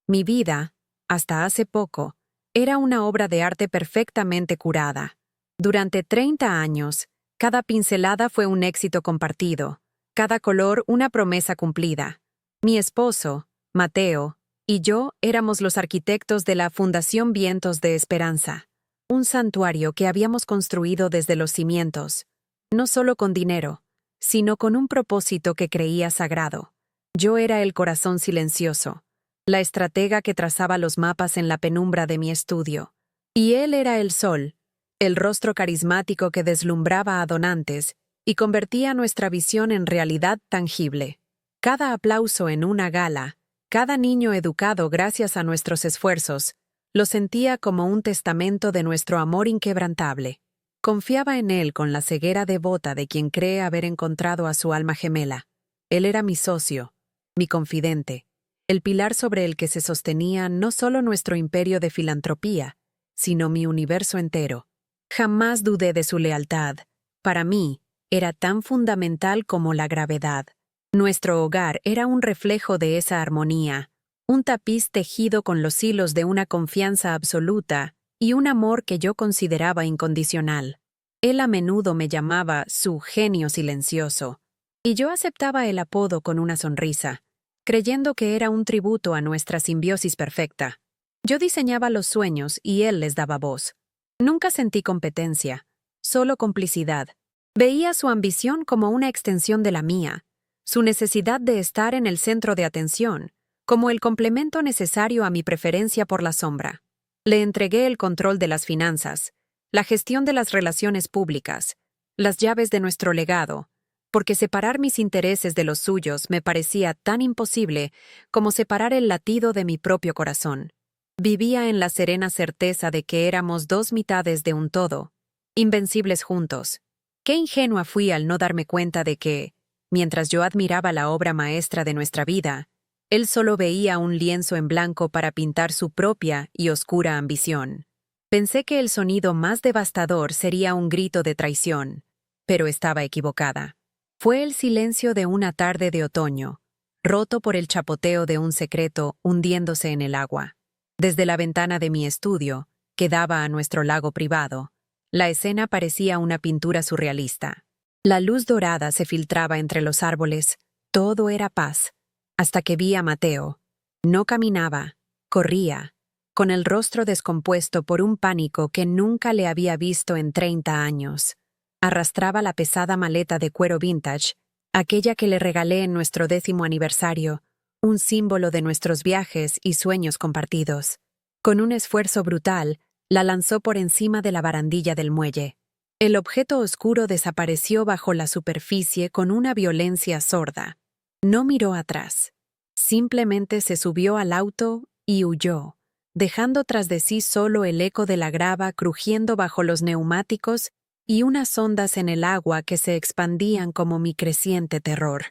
Mi vida, hasta hace poco, era una obra de arte perfectamente curada. Durante 30 años, cada pincelada fue un éxito compartido, cada color una promesa cumplida. Mi esposo, Mateo, y yo éramos los arquitectos de la Fundación Vientos de Esperanza, un santuario que habíamos construido desde los cimientos, no solo con dinero, sino con un propósito que creía sagrado. Yo era el corazón silencioso, la estratega que trazaba los mapas en la penumbra de mi estudio, y él era el sol, el rostro carismático que deslumbraba a donantes y convertía nuestra visión en realidad tangible. Cada aplauso en una gala, cada niño educado gracias a nuestros esfuerzos, lo sentía como un testamento de nuestro amor inquebrantable. Confiaba en él con la ceguera devota de quien cree haber encontrado a su alma gemela. Él era mi socio, mi confidente, el pilar sobre el que se sostenía no solo nuestro imperio de filantropía, sino mi universo entero. Jamás dudé de su lealtad. Para mí, era tan fundamental como la gravedad. Nuestro hogar era un reflejo de esa armonía, un tapiz tejido con los hilos de una confianza absoluta y un amor que yo consideraba incondicional. Él a menudo me llamaba su genio silencioso, y yo aceptaba el apodo con una sonrisa, creyendo que era un tributo a nuestra simbiosis perfecta. Yo diseñaba los sueños y él les daba voz. Nunca sentí competencia, solo complicidad. Veía su ambición como una extensión de la mía, su necesidad de estar en el centro de atención, como el complemento necesario a mi preferencia por la sombra. Le entregué el control de las finanzas, la gestión de las relaciones públicas, las llaves de nuestro legado, porque separar mis intereses de los suyos me parecía tan imposible como separar el latido de mi propio corazón. Vivía en la serena certeza de que éramos dos mitades de un todo, invencibles juntos. Qué ingenua fui al no darme cuenta de que, mientras yo admiraba la obra maestra de nuestra vida, él solo veía un lienzo en blanco para pintar su propia y oscura ambición. Pensé que el sonido más devastador sería un grito de traición, pero estaba equivocada. Fue el silencio de una tarde de otoño, roto por el chapoteo de un secreto hundiéndose en el agua. Desde la ventana de mi estudio, que daba a nuestro lago privado, la escena parecía una pintura surrealista. La luz dorada se filtraba entre los árboles, todo era paz, hasta que vi a Mateo. No caminaba, corría, con el rostro descompuesto por un pánico que nunca le había visto en 30 años. Arrastraba la pesada maleta de cuero vintage, aquella que le regalé en nuestro 10º aniversario, un símbolo de nuestros viajes y sueños compartidos. Con un esfuerzo brutal, la lanzó por encima de la barandilla del muelle. El objeto oscuro desapareció bajo la superficie con una violencia sorda. No miró atrás. Simplemente se subió al auto y huyó, dejando tras de sí solo el eco de la grava crujiendo bajo los neumáticos y unas ondas en el agua que se expandían como mi creciente terror.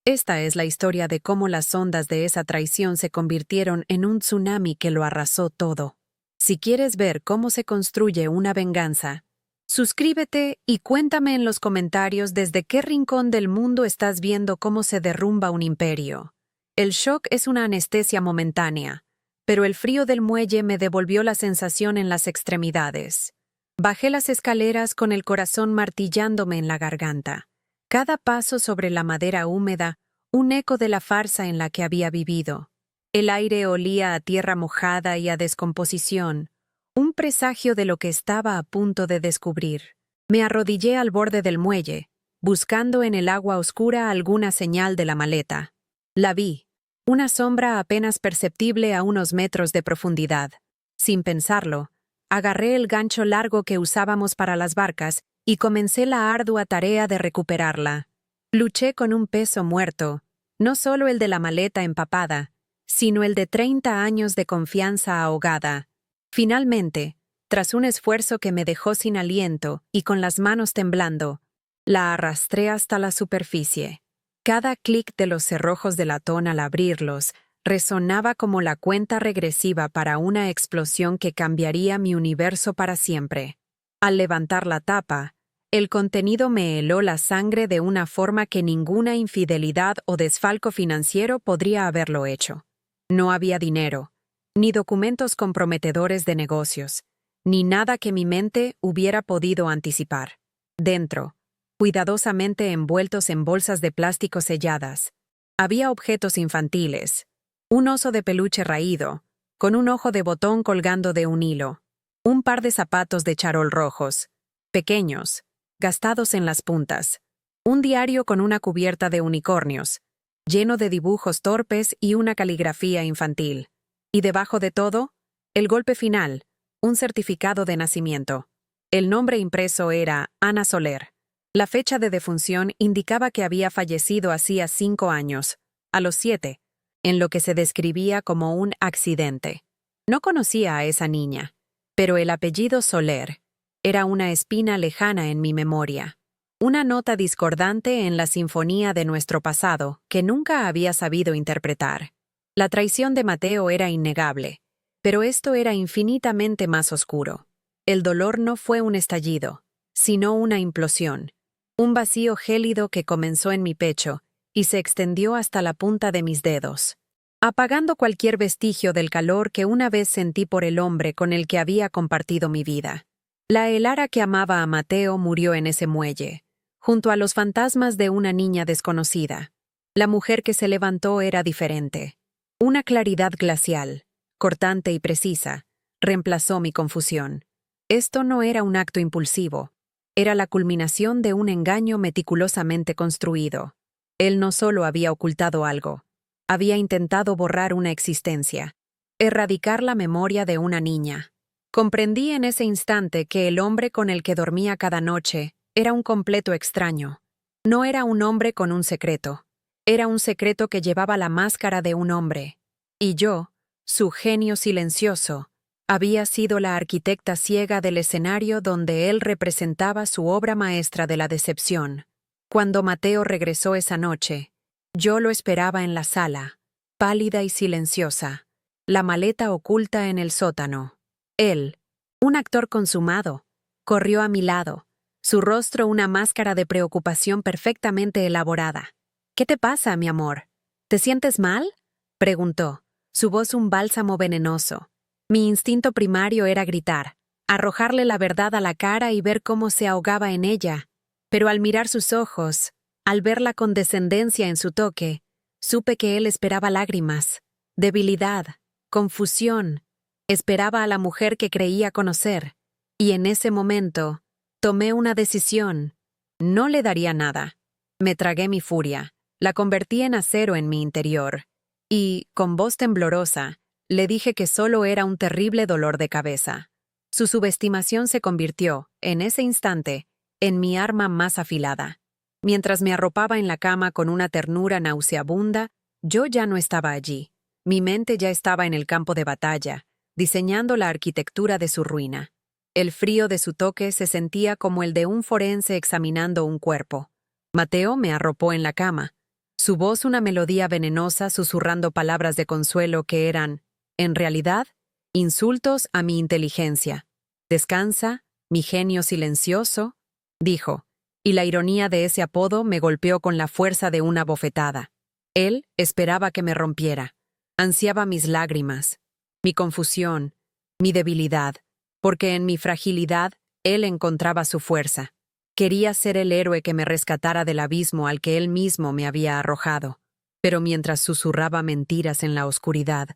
Esta es la historia de cómo las ondas de esa traición se convirtieron en un tsunami que lo arrasó todo. Si quieres ver cómo se construye una venganza, suscríbete y cuéntame en los comentarios desde qué rincón del mundo estás viendo cómo se derrumba un imperio. El shock es una anestesia momentánea, pero el frío del muelle me devolvió la sensación en las extremidades. Bajé las escaleras con el corazón martillándome en la garganta. Cada paso sobre la madera húmeda, un eco de la farsa en la que había vivido. El aire olía a tierra mojada y a descomposición, un presagio de lo que estaba a punto de descubrir. Me arrodillé al borde del muelle, buscando en el agua oscura alguna señal de la maleta. La vi, una sombra apenas perceptible a unos metros de profundidad. Sin pensarlo, agarré el gancho largo que usábamos para las barcas y comencé la ardua tarea de recuperarla. Luché con un peso muerto, no solo el de la maleta empapada, sino el de 30 años de confianza ahogada. Finalmente, tras un esfuerzo que me dejó sin aliento y con las manos temblando, la arrastré hasta la superficie. Cada clic de los cerrojos de latón al abrirlos resonaba como la cuenta regresiva para una explosión que cambiaría mi universo para siempre. Al levantar la tapa, el contenido me heló la sangre de una forma que ninguna infidelidad o desfalco financiero podría haberlo hecho. No había dinero, ni documentos comprometedores de negocios, ni nada que mi mente hubiera podido anticipar. Dentro, cuidadosamente envueltos en bolsas de plástico selladas, había objetos infantiles, un oso de peluche raído, con un ojo de botón colgando de un hilo, un par de zapatos de charol rojos, pequeños, gastados en las puntas, un diario con una cubierta de unicornios, lleno de dibujos torpes y una caligrafía infantil. Y debajo de todo, el golpe final, un certificado de nacimiento. El nombre impreso era Ana Soler. La fecha de defunción indicaba que había fallecido hacía 5 años, a los 7, en lo que se describía como un accidente. No conocía a esa niña, pero el apellido Soler era una espina lejana en mi memoria, una nota discordante en la sinfonía de nuestro pasado que nunca había sabido interpretar. La traición de Mateo era innegable, pero esto era infinitamente más oscuro. El dolor no fue un estallido, sino una implosión, un vacío gélido que comenzó en mi pecho y se extendió hasta la punta de mis dedos, apagando cualquier vestigio del calor que una vez sentí por el hombre con el que había compartido mi vida. La Elara que amaba a Mateo murió en ese muelle, junto a los fantasmas de una niña desconocida. La mujer que se levantó era diferente. Una claridad glacial, cortante y precisa, reemplazó mi confusión. Esto no era un acto impulsivo, era la culminación de un engaño meticulosamente construido. Él no solo había ocultado algo, había intentado borrar una existencia, erradicar la memoria de una niña. Comprendí en ese instante que el hombre con el que dormía cada noche era un completo extraño. No era un hombre con un secreto. Era un secreto que llevaba la máscara de un hombre. Y yo, su genio silencioso, había sido la arquitecta ciega del escenario donde él representaba su obra maestra de la decepción. Cuando Mateo regresó esa noche, yo lo esperaba en la sala, pálida y silenciosa, la maleta oculta en el sótano. Él, un actor consumado, corrió a mi lado, su rostro una máscara de preocupación perfectamente elaborada. «¿Qué te pasa, mi amor? ¿Te sientes mal?», preguntó, su voz un bálsamo venenoso. Mi instinto primario era gritar, arrojarle la verdad a la cara y ver cómo se ahogaba en ella. Pero al mirar sus ojos, al ver la condescendencia en su toque, supe que él esperaba lágrimas, debilidad, confusión. Esperaba a la mujer que creía conocer, y en ese momento tomé una decisión. No le daría nada. Me tragué mi furia, la convertí en acero en mi interior, y, con voz temblorosa, le dije que solo era un terrible dolor de cabeza. Su subestimación se convirtió, en ese instante, en mi arma más afilada. Mientras me arropaba en la cama con una ternura nauseabunda, yo ya no estaba allí. Mi mente ya estaba en el campo de batalla, diseñando la arquitectura de su ruina. El frío de su toque se sentía como el de un forense examinando un cuerpo. Mateo me arropó en la cama, su voz una melodía venenosa susurrando palabras de consuelo que eran, en realidad, insultos a mi inteligencia. «Descansa, mi genio silencioso», dijo, y la ironía de ese apodo me golpeó con la fuerza de una bofetada. Él esperaba que me rompiera, ansiaba mis lágrimas, mi confusión, mi debilidad, porque en mi fragilidad él encontraba su fuerza. Quería ser el héroe que me rescatara del abismo al que él mismo me había arrojado. Pero mientras susurraba mentiras en la oscuridad,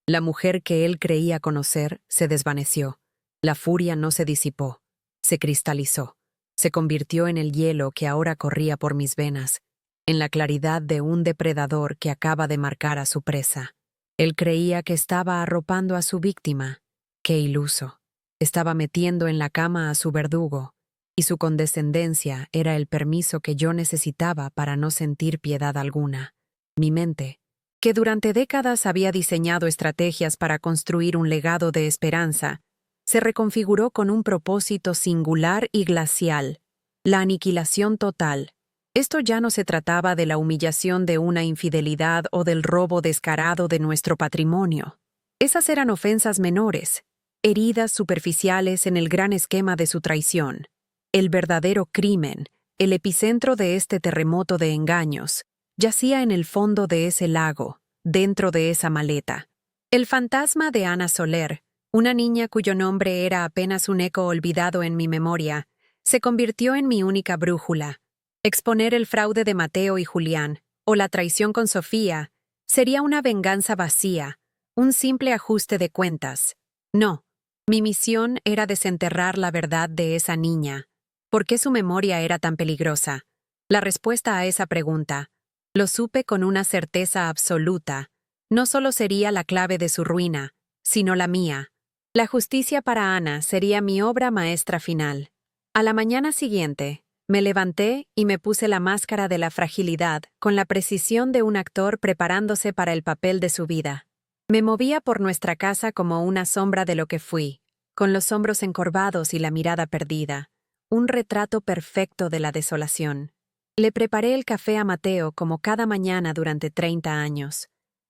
la mujer que él creía conocer se desvaneció. La furia no se disipó, se cristalizó, se convirtió en el hielo que ahora corría por mis venas, en la claridad de un depredador que acaba de marcar a su presa. Él creía que estaba arropando a su víctima. ¡Qué iluso! Estaba metiendo en la cama a su verdugo, y su condescendencia era el permiso que yo necesitaba para no sentir piedad alguna. Mi mente, que durante décadas había diseñado estrategias para construir un legado de esperanza, se reconfiguró con un propósito singular y glacial: la aniquilación total. Esto ya no se trataba de la humillación de una infidelidad o del robo descarado de nuestro patrimonio. Esas eran ofensas menores, heridas superficiales en el gran esquema de su traición. El verdadero crimen, el epicentro de este terremoto de engaños, yacía en el fondo de ese lago, dentro de esa maleta. El fantasma de Ana Soler, una niña cuyo nombre era apenas un eco olvidado en mi memoria, se convirtió en mi única brújula. Exponer el fraude de Mateo y Julián, o la traición con Sofía, sería una venganza vacía, un simple ajuste de cuentas. No, mi misión era desenterrar la verdad de esa niña. ¿Por qué su memoria era tan peligrosa? La respuesta a esa pregunta, lo supe con una certeza absoluta, no solo sería la clave de su ruina, sino la mía. La justicia para Ana sería mi obra maestra final. A la mañana siguiente, me levanté y me puse la máscara de la fragilidad con la precisión de un actor preparándose para el papel de su vida. Me movía por nuestra casa como una sombra de lo que fui, con los hombros encorvados y la mirada perdida, un retrato perfecto de la desolación. Le preparé el café a Mateo como cada mañana durante 30 años,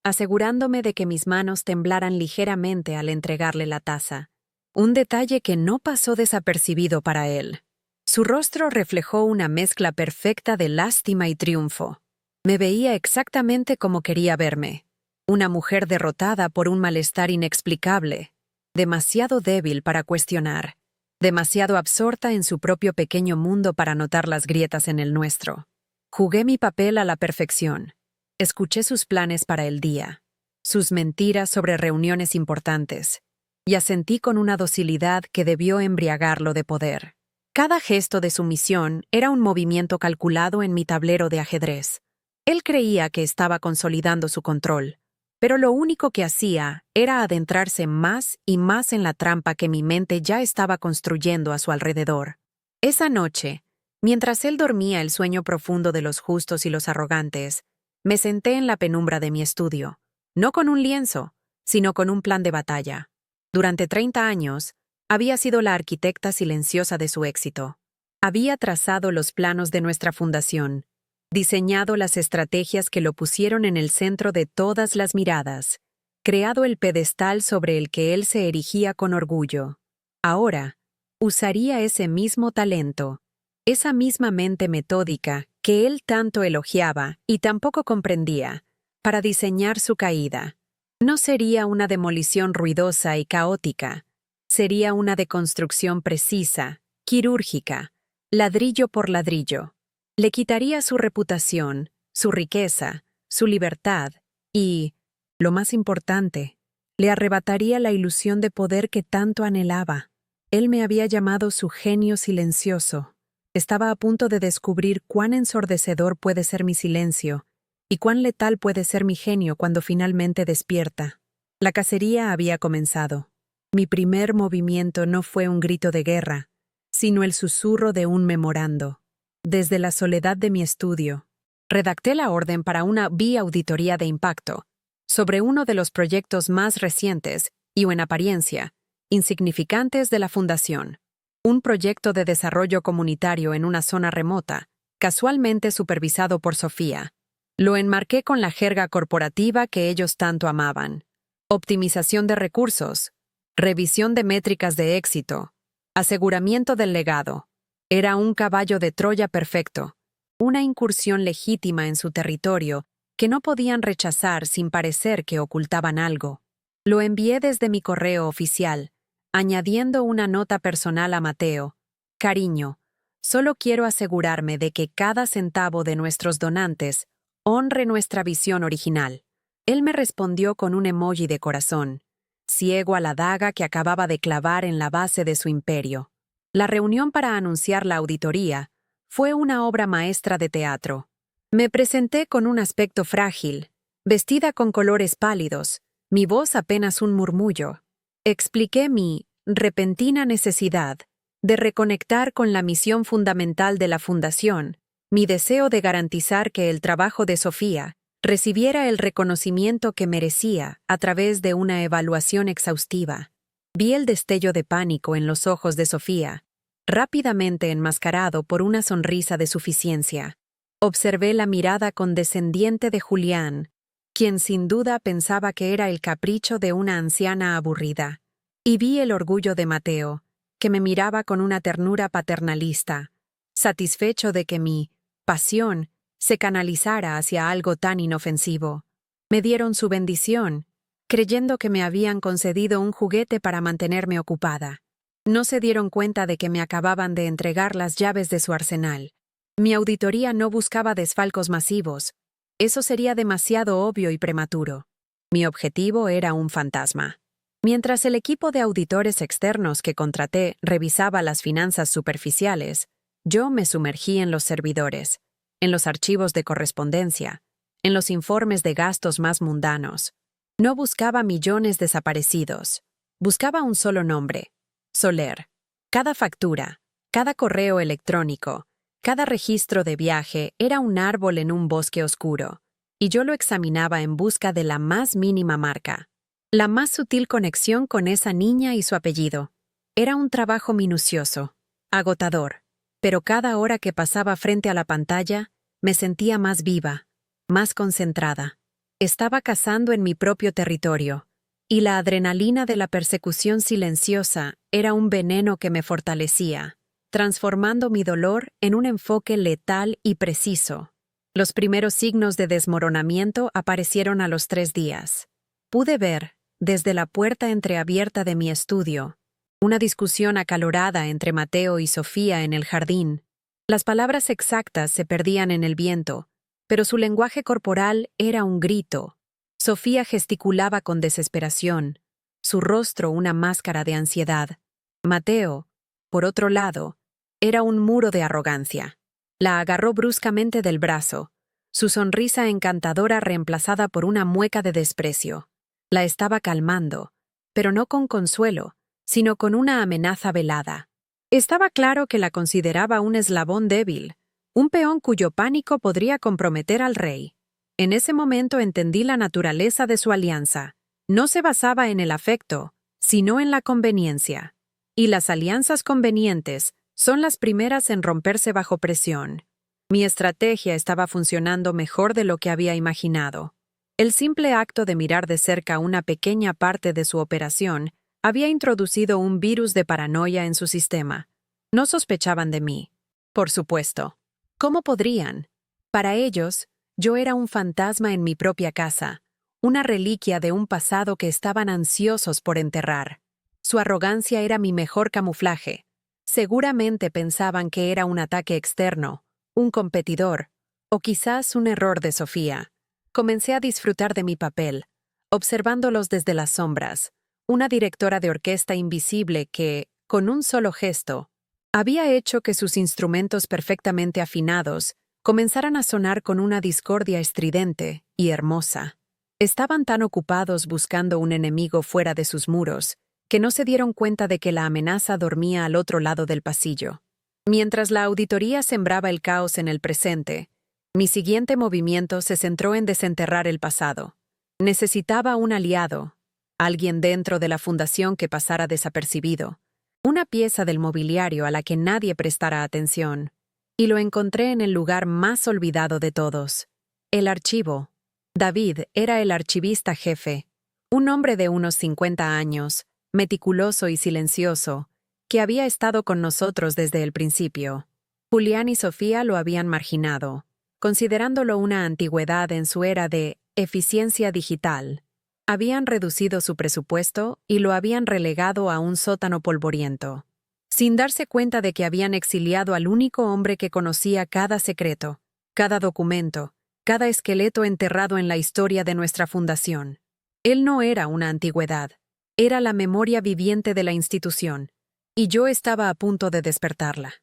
asegurándome de que mis manos temblaran ligeramente al entregarle la taza. Un detalle que no pasó desapercibido para él. Su rostro reflejó una mezcla perfecta de lástima y triunfo. Me veía exactamente como quería verme. Una mujer derrotada por un malestar inexplicable, demasiado débil para cuestionar, demasiado absorta en su propio pequeño mundo para notar las grietas en el nuestro. Jugué mi papel a la perfección. Escuché sus planes para el día, sus mentiras sobre reuniones importantes, y asentí con una docilidad que debió embriagarlo de poder. Cada gesto de sumisión era un movimiento calculado en mi tablero de ajedrez. Él creía que estaba consolidando su control, pero lo único que hacía era adentrarse más y más en la trampa que mi mente ya estaba construyendo a su alrededor. Esa noche, mientras él dormía el sueño profundo de los justos y los arrogantes, me senté en la penumbra de mi estudio, no con un lienzo, sino con un plan de batalla. Durante 30 años, había sido la arquitecta silenciosa de su éxito. Había trazado los planos de nuestra fundación, diseñado las estrategias que lo pusieron en el centro de todas las miradas, creado el pedestal sobre el que él se erigía con orgullo. Ahora, usaría ese mismo talento, esa misma mente metódica que él tanto elogiaba y tampoco comprendía, para diseñar su caída. No sería una demolición ruidosa y caótica, sería una deconstrucción precisa, quirúrgica, ladrillo por ladrillo. Le quitaría su reputación, su riqueza, su libertad y, lo más importante, le arrebataría la ilusión de poder que tanto anhelaba. Él me había llamado su genio silencioso. Estaba a punto de descubrir cuán ensordecedor puede ser mi silencio y cuán letal puede ser mi genio cuando finalmente despierta. La cacería había comenzado. Mi primer movimiento no fue un grito de guerra, sino el susurro de un memorando. Desde la soledad de mi estudio, redacté la orden para una auditoría de impacto sobre uno de los proyectos más recientes y, en apariencia, insignificantes de la Fundación. Un proyecto de desarrollo comunitario en una zona remota, casualmente supervisado por Sofía. Lo enmarqué con la jerga corporativa que ellos tanto amaban. Optimización de recursos, revisión de métricas de éxito, aseguramiento del legado. Era un caballo de Troya perfecto, una incursión legítima en su territorio que no podían rechazar sin parecer que ocultaban algo. Lo envié desde mi correo oficial, añadiendo una nota personal a Mateo. Cariño, solo quiero asegurarme de que cada centavo de nuestros donantes honre nuestra visión original. Él me respondió con un emoji de corazón, ciego a la daga que acababa de clavar en la base de su imperio. La reunión para anunciar la auditoría fue una obra maestra de teatro. Me presenté con un aspecto frágil, vestida con colores pálidos, mi voz apenas un murmullo. Expliqué mi repentina necesidad de reconectar con la misión fundamental de la Fundación, mi deseo de garantizar que el trabajo de Sofía recibiera el reconocimiento que merecía a través de una evaluación exhaustiva. Vi el destello de pánico en los ojos de Sofía, rápidamente enmascarado por una sonrisa de suficiencia. Observé la mirada condescendiente de Julián, quien sin duda pensaba que era el capricho de una anciana aburrida. Y vi el orgullo de Mateo, que me miraba con una ternura paternalista, satisfecho de que mi pasión se canalizara hacia algo tan inofensivo. Me dieron su bendición, creyendo que me habían concedido un juguete para mantenerme ocupada. No se dieron cuenta de que me acababan de entregar las llaves de su arsenal. Mi auditoría no buscaba desfalcos masivos. Eso sería demasiado obvio y prematuro. Mi objetivo era un fantasma. Mientras el equipo de auditores externos que contraté revisaba las finanzas superficiales, yo me sumergí en los servidores, en los archivos de correspondencia, en los informes de gastos más mundanos. No buscaba millones desaparecidos. Buscaba un solo nombre: Soler. Cada factura, cada correo electrónico, cada registro de viaje era un árbol en un bosque oscuro, y yo lo examinaba en busca de la más mínima marca, la más sutil conexión con esa niña y su apellido. Era un trabajo minucioso, agotador, pero cada hora que pasaba frente a la pantalla me sentía más viva, más concentrada. Estaba cazando en mi propio territorio, y la adrenalina de la persecución silenciosa era un veneno que me fortalecía, transformando mi dolor en un enfoque letal y preciso. Los primeros signos de desmoronamiento aparecieron a los 3 días. Pude ver, desde la puerta entreabierta de mi estudio, una discusión acalorada entre Mateo y Sofía en el jardín. Las palabras exactas se perdían en el viento, pero su lenguaje corporal era un grito. Sofía gesticulaba con desesperación, su rostro una máscara de ansiedad. Mateo, por otro lado, era un muro de arrogancia. La agarró bruscamente del brazo, su sonrisa encantadora reemplazada por una mueca de desprecio. La estaba calmando, pero no con consuelo, sino con una amenaza velada. Estaba claro que la consideraba un eslabón débil, un peón cuyo pánico podría comprometer al rey. En ese momento entendí la naturaleza de su alianza. No se basaba en el afecto, sino en la conveniencia. Y las alianzas convenientes son las primeras en romperse bajo presión. Mi estrategia estaba funcionando mejor de lo que había imaginado. El simple acto de mirar de cerca una pequeña parte de su operación había introducido un virus de paranoia en su sistema. No sospechaban de mí. Por supuesto. ¿Cómo podrían? Para ellos, yo era un fantasma en mi propia casa, una reliquia de un pasado que estaban ansiosos por enterrar. Su arrogancia era mi mejor camuflaje. Seguramente pensaban que era un ataque externo, un competidor, o quizás un error de Sofía. Comencé a disfrutar de mi papel, observándolos desde las sombras, una directora de orquesta invisible que, con un solo gesto, había hecho que sus instrumentos perfectamente afinados comenzaran a sonar con una discordia estridente y hermosa. Estaban tan ocupados buscando un enemigo fuera de sus muros, que no se dieron cuenta de que la amenaza dormía al otro lado del pasillo. Mientras la auditoría sembraba el caos en el presente, mi siguiente movimiento se centró en desenterrar el pasado. Necesitaba un aliado, alguien dentro de la fundación que pasara desapercibido, una pieza del mobiliario a la que nadie prestara atención. Y lo encontré en el lugar más olvidado de todos: el archivo. David era el archivista jefe, un hombre de unos 50 años, meticuloso y silencioso, que había estado con nosotros desde el principio. Julián y Sofía lo habían marginado, considerándolo una antigüedad en su era de eficiencia digital. Habían reducido su presupuesto y lo habían relegado a un sótano polvoriento, sin darse cuenta de que habían exiliado al único hombre que conocía cada secreto, cada documento, cada esqueleto enterrado en la historia de nuestra fundación. Él no era una antigüedad, era la memoria viviente de la institución, y yo estaba a punto de despertarla.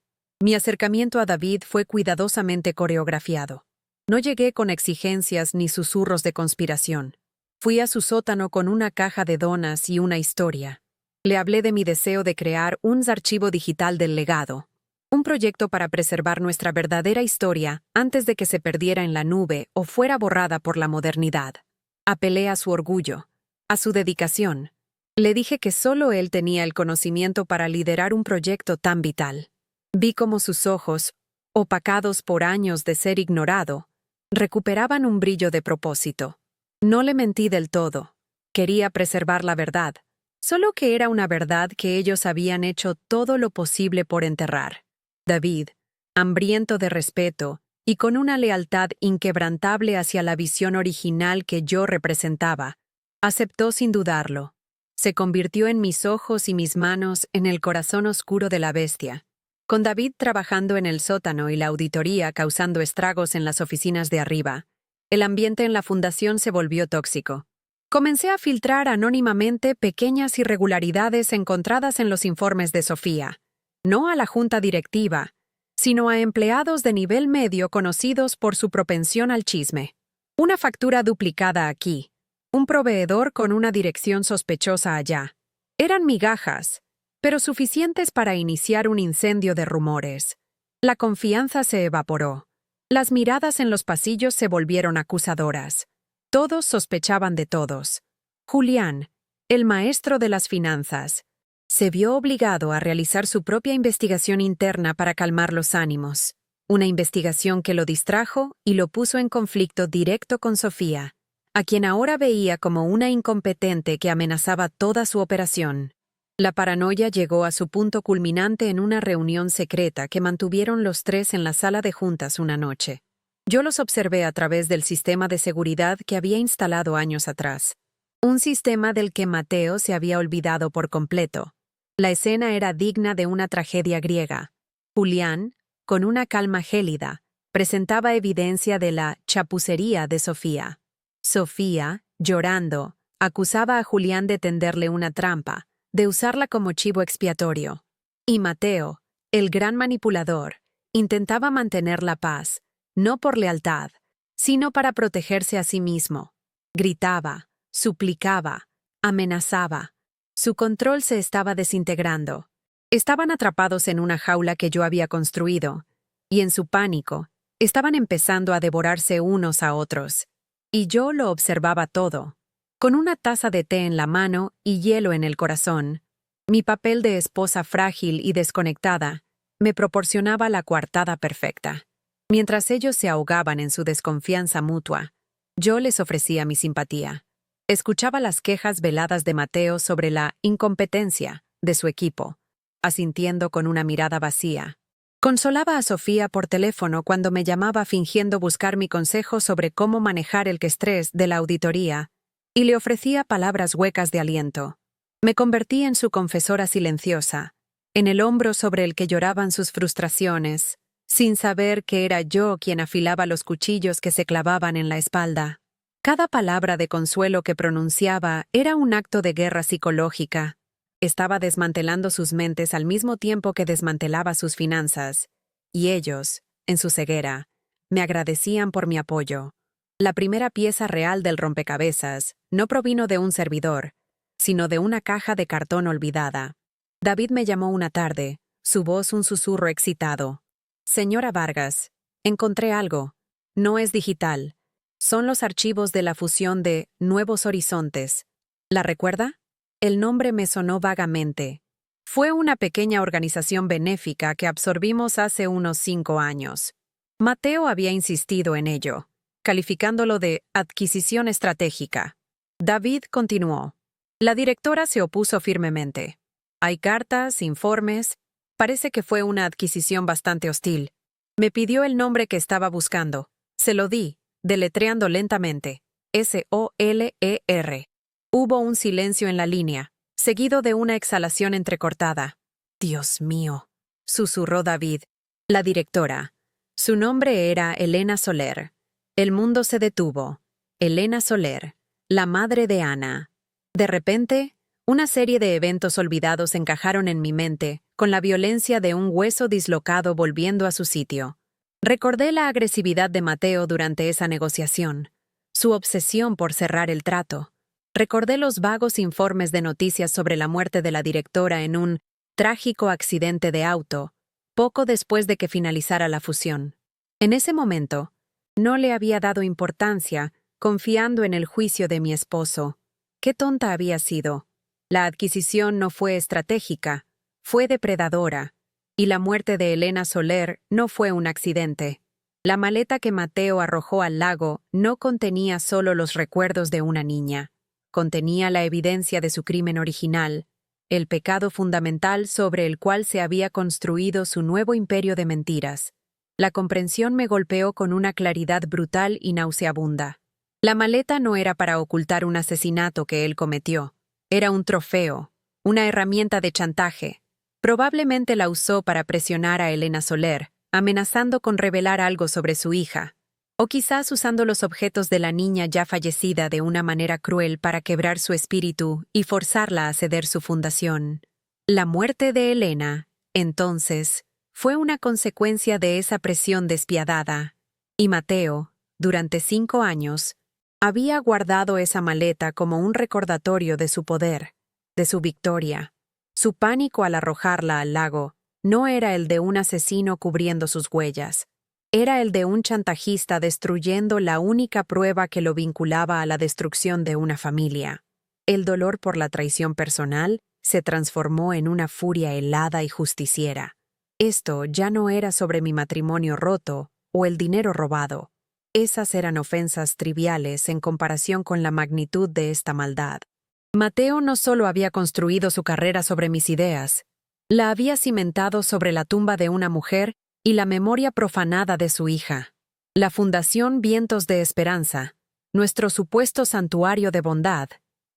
Mi acercamiento a David fue cuidadosamente coreografiado. No llegué con exigencias ni susurros de conspiración. Fui a su sótano con una caja de donas y una historia. Le hablé de mi deseo de crear un archivo digital del legado, un proyecto para preservar nuestra verdadera historia antes de que se perdiera en la nube o fuera borrada por la modernidad. Apelé a su orgullo, a su dedicación. Le dije que solo él tenía el conocimiento para liderar un proyecto tan vital. Vi cómo sus ojos, opacados por años de ser ignorado, recuperaban un brillo de propósito. No le mentí del todo. Quería preservar la verdad, solo que era una verdad que ellos habían hecho todo lo posible por enterrar. David, hambriento de respeto y con una lealtad inquebrantable hacia la visión original que yo representaba, Aceptó sin dudarlo. Se convirtió en mis ojos y mis manos en el corazón oscuro de la bestia. Con David trabajando en el sótano y la auditoría causando estragos en las oficinas de arriba, el ambiente en la fundación se volvió tóxico. Comencé a filtrar anónimamente pequeñas irregularidades encontradas en los informes de Sofía, no a la junta directiva, sino a empleados de nivel medio conocidos por su propensión al chisme. Una factura duplicada aquí, un proveedor con una dirección sospechosa allá. Eran migajas, pero suficientes para iniciar un incendio de rumores. La confianza se evaporó. Las miradas en los pasillos se volvieron acusadoras. Todos sospechaban de todos. Julián, el maestro de las finanzas, se vio obligado a realizar su propia investigación interna para calmar los ánimos. Una investigación que lo distrajo y lo puso en conflicto directo con Sofía, a quien ahora veía como una incompetente que amenazaba toda su operación. La paranoia llegó a su punto culminante en una reunión secreta que mantuvieron los tres en la sala de juntas una noche. Yo los observé a través del sistema de seguridad que había instalado años atrás. Un sistema del que Mateo se había olvidado por completo. La escena era digna de una tragedia griega. Julián, con una calma gélida, presentaba evidencia de la chapucería de Sofía. Sofía, llorando, acusaba a Julián de tenderle una trampa, de usarla como chivo expiatorio. Y Mateo, el gran manipulador, intentaba mantener la paz, no por lealtad, sino para protegerse a sí mismo. Gritaba, suplicaba, amenazaba. Su control se estaba desintegrando. Estaban atrapados en una jaula que yo había construido, y en su pánico, estaban empezando a devorarse unos a otros. Y yo lo observaba todo. Con una taza de té en la mano y hielo en el corazón, mi papel de esposa frágil y desconectada me proporcionaba la coartada perfecta. Mientras ellos se ahogaban en su desconfianza mutua, yo les ofrecía mi simpatía. Escuchaba las quejas veladas de Mateo sobre la incompetencia de su equipo, asintiendo con una mirada vacía. Consolaba a Sofía por teléfono cuando me llamaba fingiendo buscar mi consejo sobre cómo manejar el estrés de la auditoría, y le ofrecía palabras huecas de aliento. Me convertí en su confesora silenciosa, en el hombro sobre el que lloraban sus frustraciones, sin saber que era yo quien afilaba los cuchillos que se clavaban en la espalda. Cada palabra de consuelo que pronunciaba era un acto de guerra psicológica. Estaba desmantelando sus mentes al mismo tiempo que desmantelaba sus finanzas, y ellos, en su ceguera, me agradecían por mi apoyo. La primera pieza real del rompecabezas no provino de un servidor, sino de una caja de cartón olvidada. David me llamó una tarde, su voz un susurro excitado. «Señora Vargas, encontré algo. No es digital. Son los archivos de la fusión de Nuevos Horizontes. ¿La recuerda?» El nombre me sonó vagamente. Fue una pequeña organización benéfica que absorbimos hace unos 5 años. Mateo había insistido en ello, calificándolo de adquisición estratégica. David continuó. La directora se opuso firmemente. Hay cartas, informes. Parece que fue una adquisición bastante hostil. Me pidió el nombre que estaba buscando. Se lo di, deletreando lentamente. SOLER. Hubo un silencio en la línea, seguido de una exhalación entrecortada. «Dios mío», susurró David. La directora. Su nombre era Elena Soler. El mundo se detuvo. Elena Soler, la madre de Ana. De repente, una serie de eventos olvidados encajaron en mi mente, con la violencia de un hueso dislocado volviendo a su sitio. Recordé la agresividad de Mateo durante esa negociación, su obsesión por cerrar el trato. Recordé los vagos informes de noticias sobre la muerte de la directora en un trágico accidente de auto, poco después de que finalizara la fusión. En ese momento, no le había dado importancia, confiando en el juicio de mi esposo. Qué tonta había sido. La adquisición no fue estratégica, fue depredadora, y la muerte de Elena Soler no fue un accidente. La maleta que Mateo arrojó al lago no contenía solo los recuerdos de una niña. Contenía la evidencia de su crimen original, el pecado fundamental sobre el cual se había construido su nuevo imperio de mentiras. La comprensión me golpeó con una claridad brutal y nauseabunda. La maleta no era para ocultar un asesinato que él cometió. Era un trofeo, una herramienta de chantaje. Probablemente la usó para presionar a Elena Soler, amenazando con revelar algo sobre su hija. O quizás usando los objetos de la niña ya fallecida de una manera cruel para quebrar su espíritu y forzarla a ceder su fundación. La muerte de Elena, entonces, fue una consecuencia de esa presión despiadada. Y Mateo, durante 5 años, había guardado esa maleta como un recordatorio de su poder, de su victoria. Su pánico al arrojarla al lago no era el de un asesino cubriendo sus huellas. Era el de un chantajista destruyendo la única prueba que lo vinculaba a la destrucción de una familia. El dolor por la traición personal se transformó en una furia helada y justiciera. Esto ya no era sobre mi matrimonio roto o el dinero robado. Esas eran ofensas triviales en comparación con la magnitud de esta maldad. Mateo no solo había construido su carrera sobre mis ideas, la había cimentado sobre la tumba de una mujer y la memoria profanada de su hija. La Fundación Vientos de Esperanza, nuestro supuesto santuario de bondad,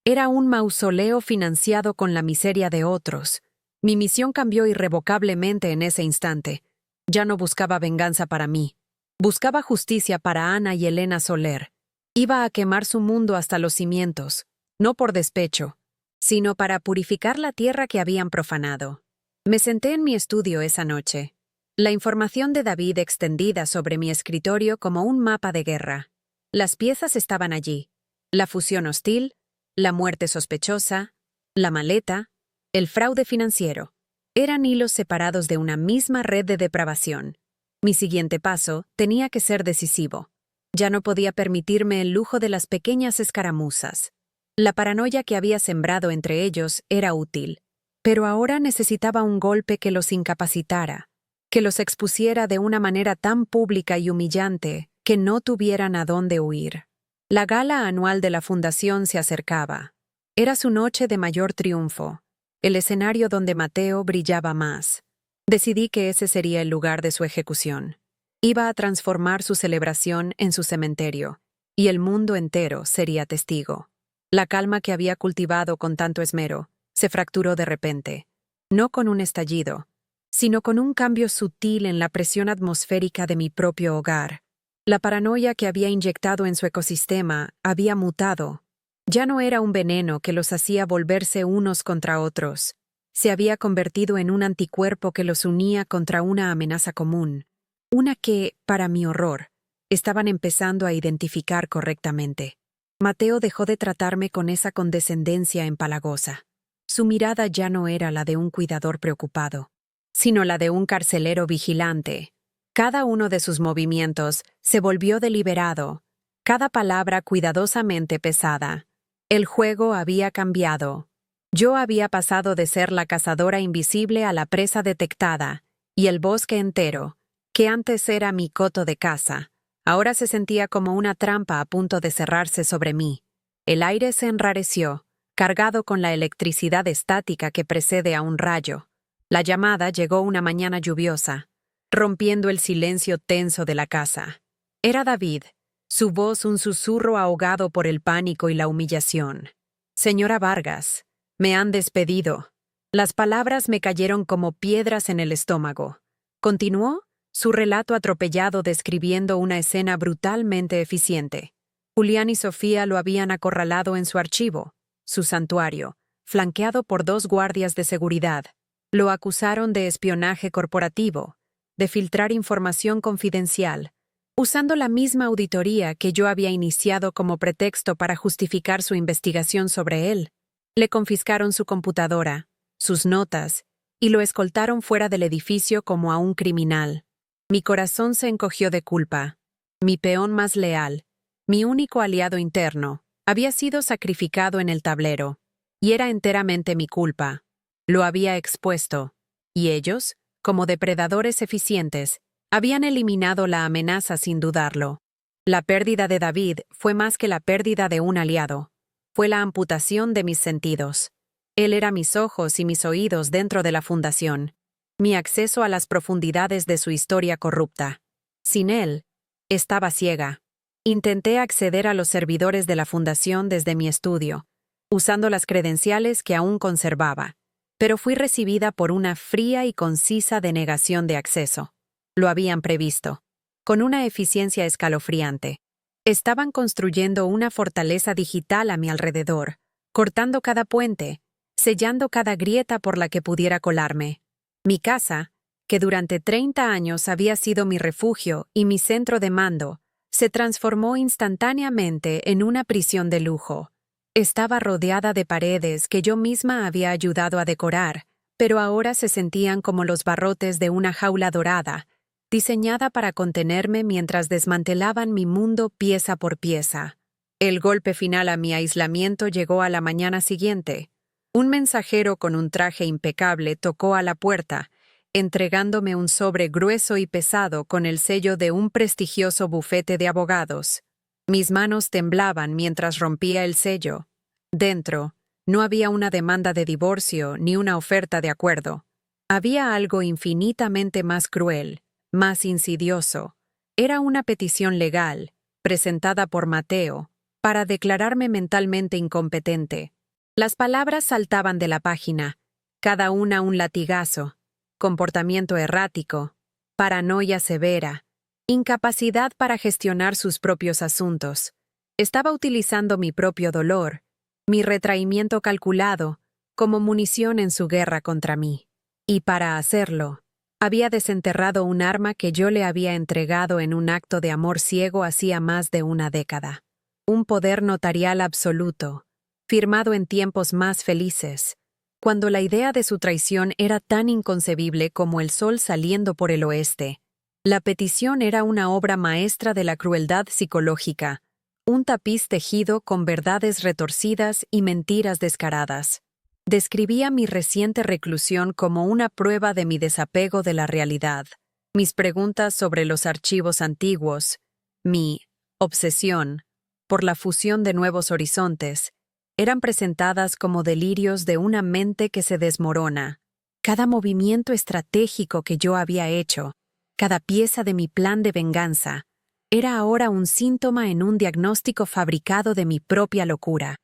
era un mausoleo financiado con la miseria de otros. Mi misión cambió irrevocablemente en ese instante. Ya no buscaba venganza para mí. Buscaba justicia para Ana y Elena Soler. Iba a quemar su mundo hasta los cimientos, no por despecho, sino para purificar la tierra que habían profanado. Me senté en mi estudio esa noche. La información de David extendida sobre mi escritorio como un mapa de guerra. Las piezas estaban allí. La fusión hostil, la muerte sospechosa, la maleta, el fraude financiero. Eran hilos separados de una misma red de depravación. Mi siguiente paso tenía que ser decisivo. Ya no podía permitirme el lujo de las pequeñas escaramuzas. La paranoia que había sembrado entre ellos era útil, pero ahora necesitaba un golpe que los incapacitara, que los expusiera de una manera tan pública y humillante que no tuvieran a dónde huir. La gala anual de la Fundación se acercaba. Era su noche de mayor triunfo, el escenario donde Mateo brillaba más. Decidí que ese sería el lugar de su ejecución. Iba a transformar su celebración en su cementerio, y el mundo entero sería testigo. La calma que había cultivado con tanto esmero se fracturó de repente, no con un estallido, sino con un cambio sutil en la presión atmosférica de mi propio hogar. La paranoia que había inyectado en su ecosistema había mutado. Ya no era un veneno que los hacía volverse unos contra otros. Se había convertido en un anticuerpo que los unía contra una amenaza común, una que, para mi horror, estaban empezando a identificar correctamente. Mateo dejó de tratarme con esa condescendencia empalagosa. Su mirada ya no era la de un cuidador preocupado, sino la de un carcelero vigilante. Cada uno de sus movimientos se volvió deliberado, cada palabra cuidadosamente pesada. El juego había cambiado. Yo había pasado de ser la cazadora invisible a la presa detectada, y el bosque entero, que antes era mi coto de caza, ahora se sentía como una trampa a punto de cerrarse sobre mí. El aire se enrareció, cargado con la electricidad estática que precede a un rayo. La llamada llegó una mañana lluviosa, rompiendo el silencio tenso de la casa. Era David, su voz un susurro ahogado por el pánico y la humillación. «Señora Vargas, me han despedido». Las palabras me cayeron como piedras en el estómago. Continuó su relato atropellado describiendo una escena brutalmente eficiente. Julián y Sofía lo habían acorralado en su archivo, su santuario, flanqueado por 2 guardias de seguridad. Lo acusaron de espionaje corporativo, de filtrar información confidencial, usando la misma auditoría que yo había iniciado como pretexto para justificar su investigación sobre él. Le confiscaron su computadora, sus notas, y lo escoltaron fuera del edificio como a un criminal. Mi corazón se encogió de culpa. Mi peón más leal, mi único aliado interno, había sido sacrificado en el tablero, y era enteramente mi culpa. Lo había expuesto, y ellos, como depredadores eficientes, habían eliminado la amenaza sin dudarlo. La pérdida de David fue más que la pérdida de un aliado. Fue la amputación de mis sentidos. Él era mis ojos y mis oídos dentro de la Fundación, mi acceso a las profundidades de su historia corrupta. Sin él, estaba ciega. Intenté acceder a los servidores de la fundación desde mi estudio, usando las credenciales que aún conservaba, pero fui recibida por una fría y concisa denegación de acceso. Lo habían previsto, con una eficiencia escalofriante. Estaban construyendo una fortaleza digital a mi alrededor, cortando cada puente, sellando cada grieta por la que pudiera colarme. Mi casa, que durante 30 años había sido mi refugio y mi centro de mando, se transformó instantáneamente en una prisión de lujo. Estaba rodeada de paredes que yo misma había ayudado a decorar, pero ahora se sentían como los barrotes de una jaula dorada, diseñada para contenerme mientras desmantelaban mi mundo pieza por pieza. El golpe final a mi aislamiento llegó a la mañana siguiente. Un mensajero con un traje impecable tocó a la puerta, entregándome un sobre grueso y pesado con el sello de un prestigioso bufete de abogados. Mis manos temblaban mientras rompía el sello. Dentro, no había una demanda de divorcio ni una oferta de acuerdo. Había algo infinitamente más cruel, más insidioso. Era una petición legal, presentada por Mateo, para declararme mentalmente incompetente. Las palabras saltaban de la página, cada una un latigazo. Comportamiento errático, paranoia severa, incapacidad para gestionar sus propios asuntos. Estaba utilizando mi propio dolor, mi retraimiento calculado, como munición en su guerra contra mí. Y para hacerlo, había desenterrado un arma que yo le había entregado en un acto de amor ciego hacía más de una década. Un poder notarial absoluto, firmado en tiempos más felices, cuando la idea de su traición era tan inconcebible como el sol saliendo por el oeste. La petición era una obra maestra de la crueldad psicológica, un tapiz tejido con verdades retorcidas y mentiras descaradas. Describía mi reciente reclusión como una prueba de mi desapego de la realidad. Mis preguntas sobre los archivos antiguos, mi obsesión por la fusión de nuevos horizontes, eran presentadas como delirios de una mente que se desmorona. Cada movimiento estratégico que yo había hecho, cada pieza de mi plan de venganza, era ahora un síntoma en un diagnóstico fabricado de mi propia locura.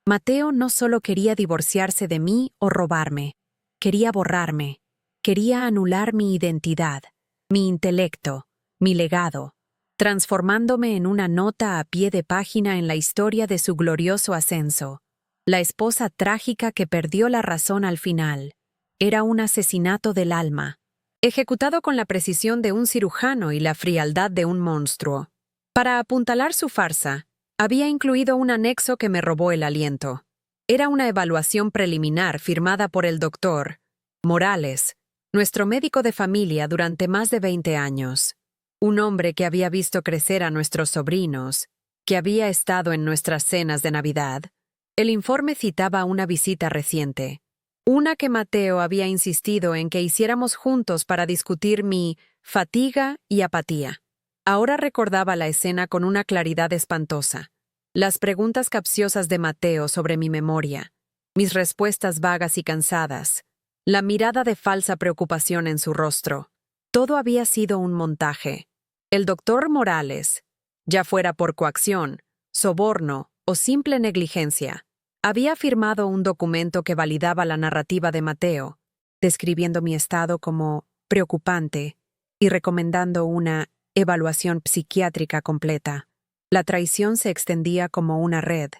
Mateo no solo quería divorciarse de mí o robarme, quería borrarme, quería anular mi identidad, mi intelecto, mi legado, transformándome en una nota a pie de página en la historia de su glorioso ascenso. La esposa trágica que perdió la razón al final. Era un asesinato del alma, ejecutado con la precisión de un cirujano y la frialdad de un monstruo. Para apuntalar su farsa, había incluido un anexo que me robó el aliento. Era una evaluación preliminar firmada por el doctor Morales, nuestro médico de familia durante más de 20 años. Un hombre que había visto crecer a nuestros sobrinos, que había estado en nuestras cenas de Navidad. El informe citaba una visita reciente, una que Mateo había insistido en que hiciéramos juntos para discutir mi fatiga y apatía. Ahora recordaba la escena con una claridad espantosa. Las preguntas capciosas de Mateo sobre mi memoria, mis respuestas vagas y cansadas, la mirada de falsa preocupación en su rostro. Todo había sido un montaje. El doctor Morales, ya fuera por coacción, soborno o simple negligencia, había firmado un documento que validaba la narrativa de Mateo, describiendo mi estado como preocupante y recomendando una evaluación psiquiátrica completa. La traición se extendía como una red,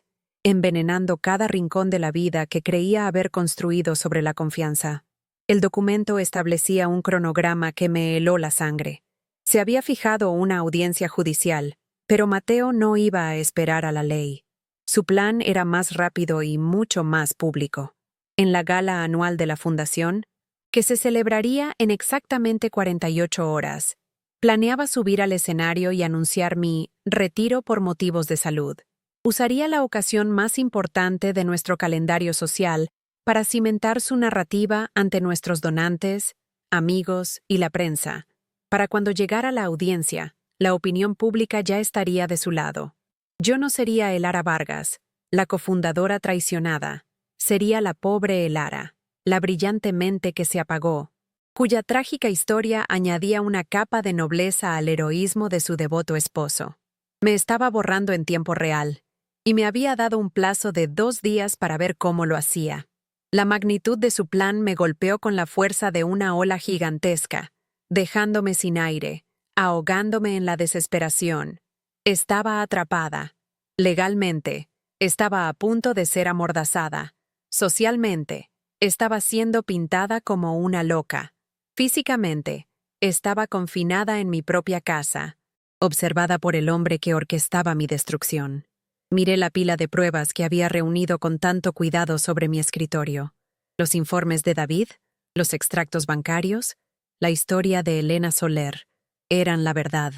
envenenando cada rincón de la vida que creía haber construido sobre la confianza. El documento establecía un cronograma que me heló la sangre. Se había fijado una audiencia judicial, pero Mateo no iba a esperar a la ley. Su plan era más rápido y mucho más público. En la gala anual de la Fundación, que se celebraría en exactamente 48 horas, planeaba subir al escenario y anunciar mi retiro por motivos de salud. Usaría la ocasión más importante de nuestro calendario social para cimentar su narrativa ante nuestros donantes, amigos y la prensa. Para cuando llegara la audiencia, la opinión pública ya estaría de su lado. Yo no sería Elara Vargas, la cofundadora traicionada. Sería la pobre Elara, la brillante mente que se apagó, cuya trágica historia añadía una capa de nobleza al heroísmo de su devoto esposo. Me estaba borrando en tiempo real, y me había dado un plazo de 2 días para ver cómo lo hacía. La magnitud de su plan me golpeó con la fuerza de una ola gigantesca, dejándome sin aire, ahogándome en la desesperación. Estaba atrapada. Legalmente, estaba a punto de ser amordazada. Socialmente, estaba siendo pintada como una loca. Físicamente, estaba confinada en mi propia casa, observada por el hombre que orquestaba mi destrucción. Miré la pila de pruebas que había reunido con tanto cuidado sobre mi escritorio. Los informes de David, los extractos bancarios, la historia de Elena Soler, eran la verdad.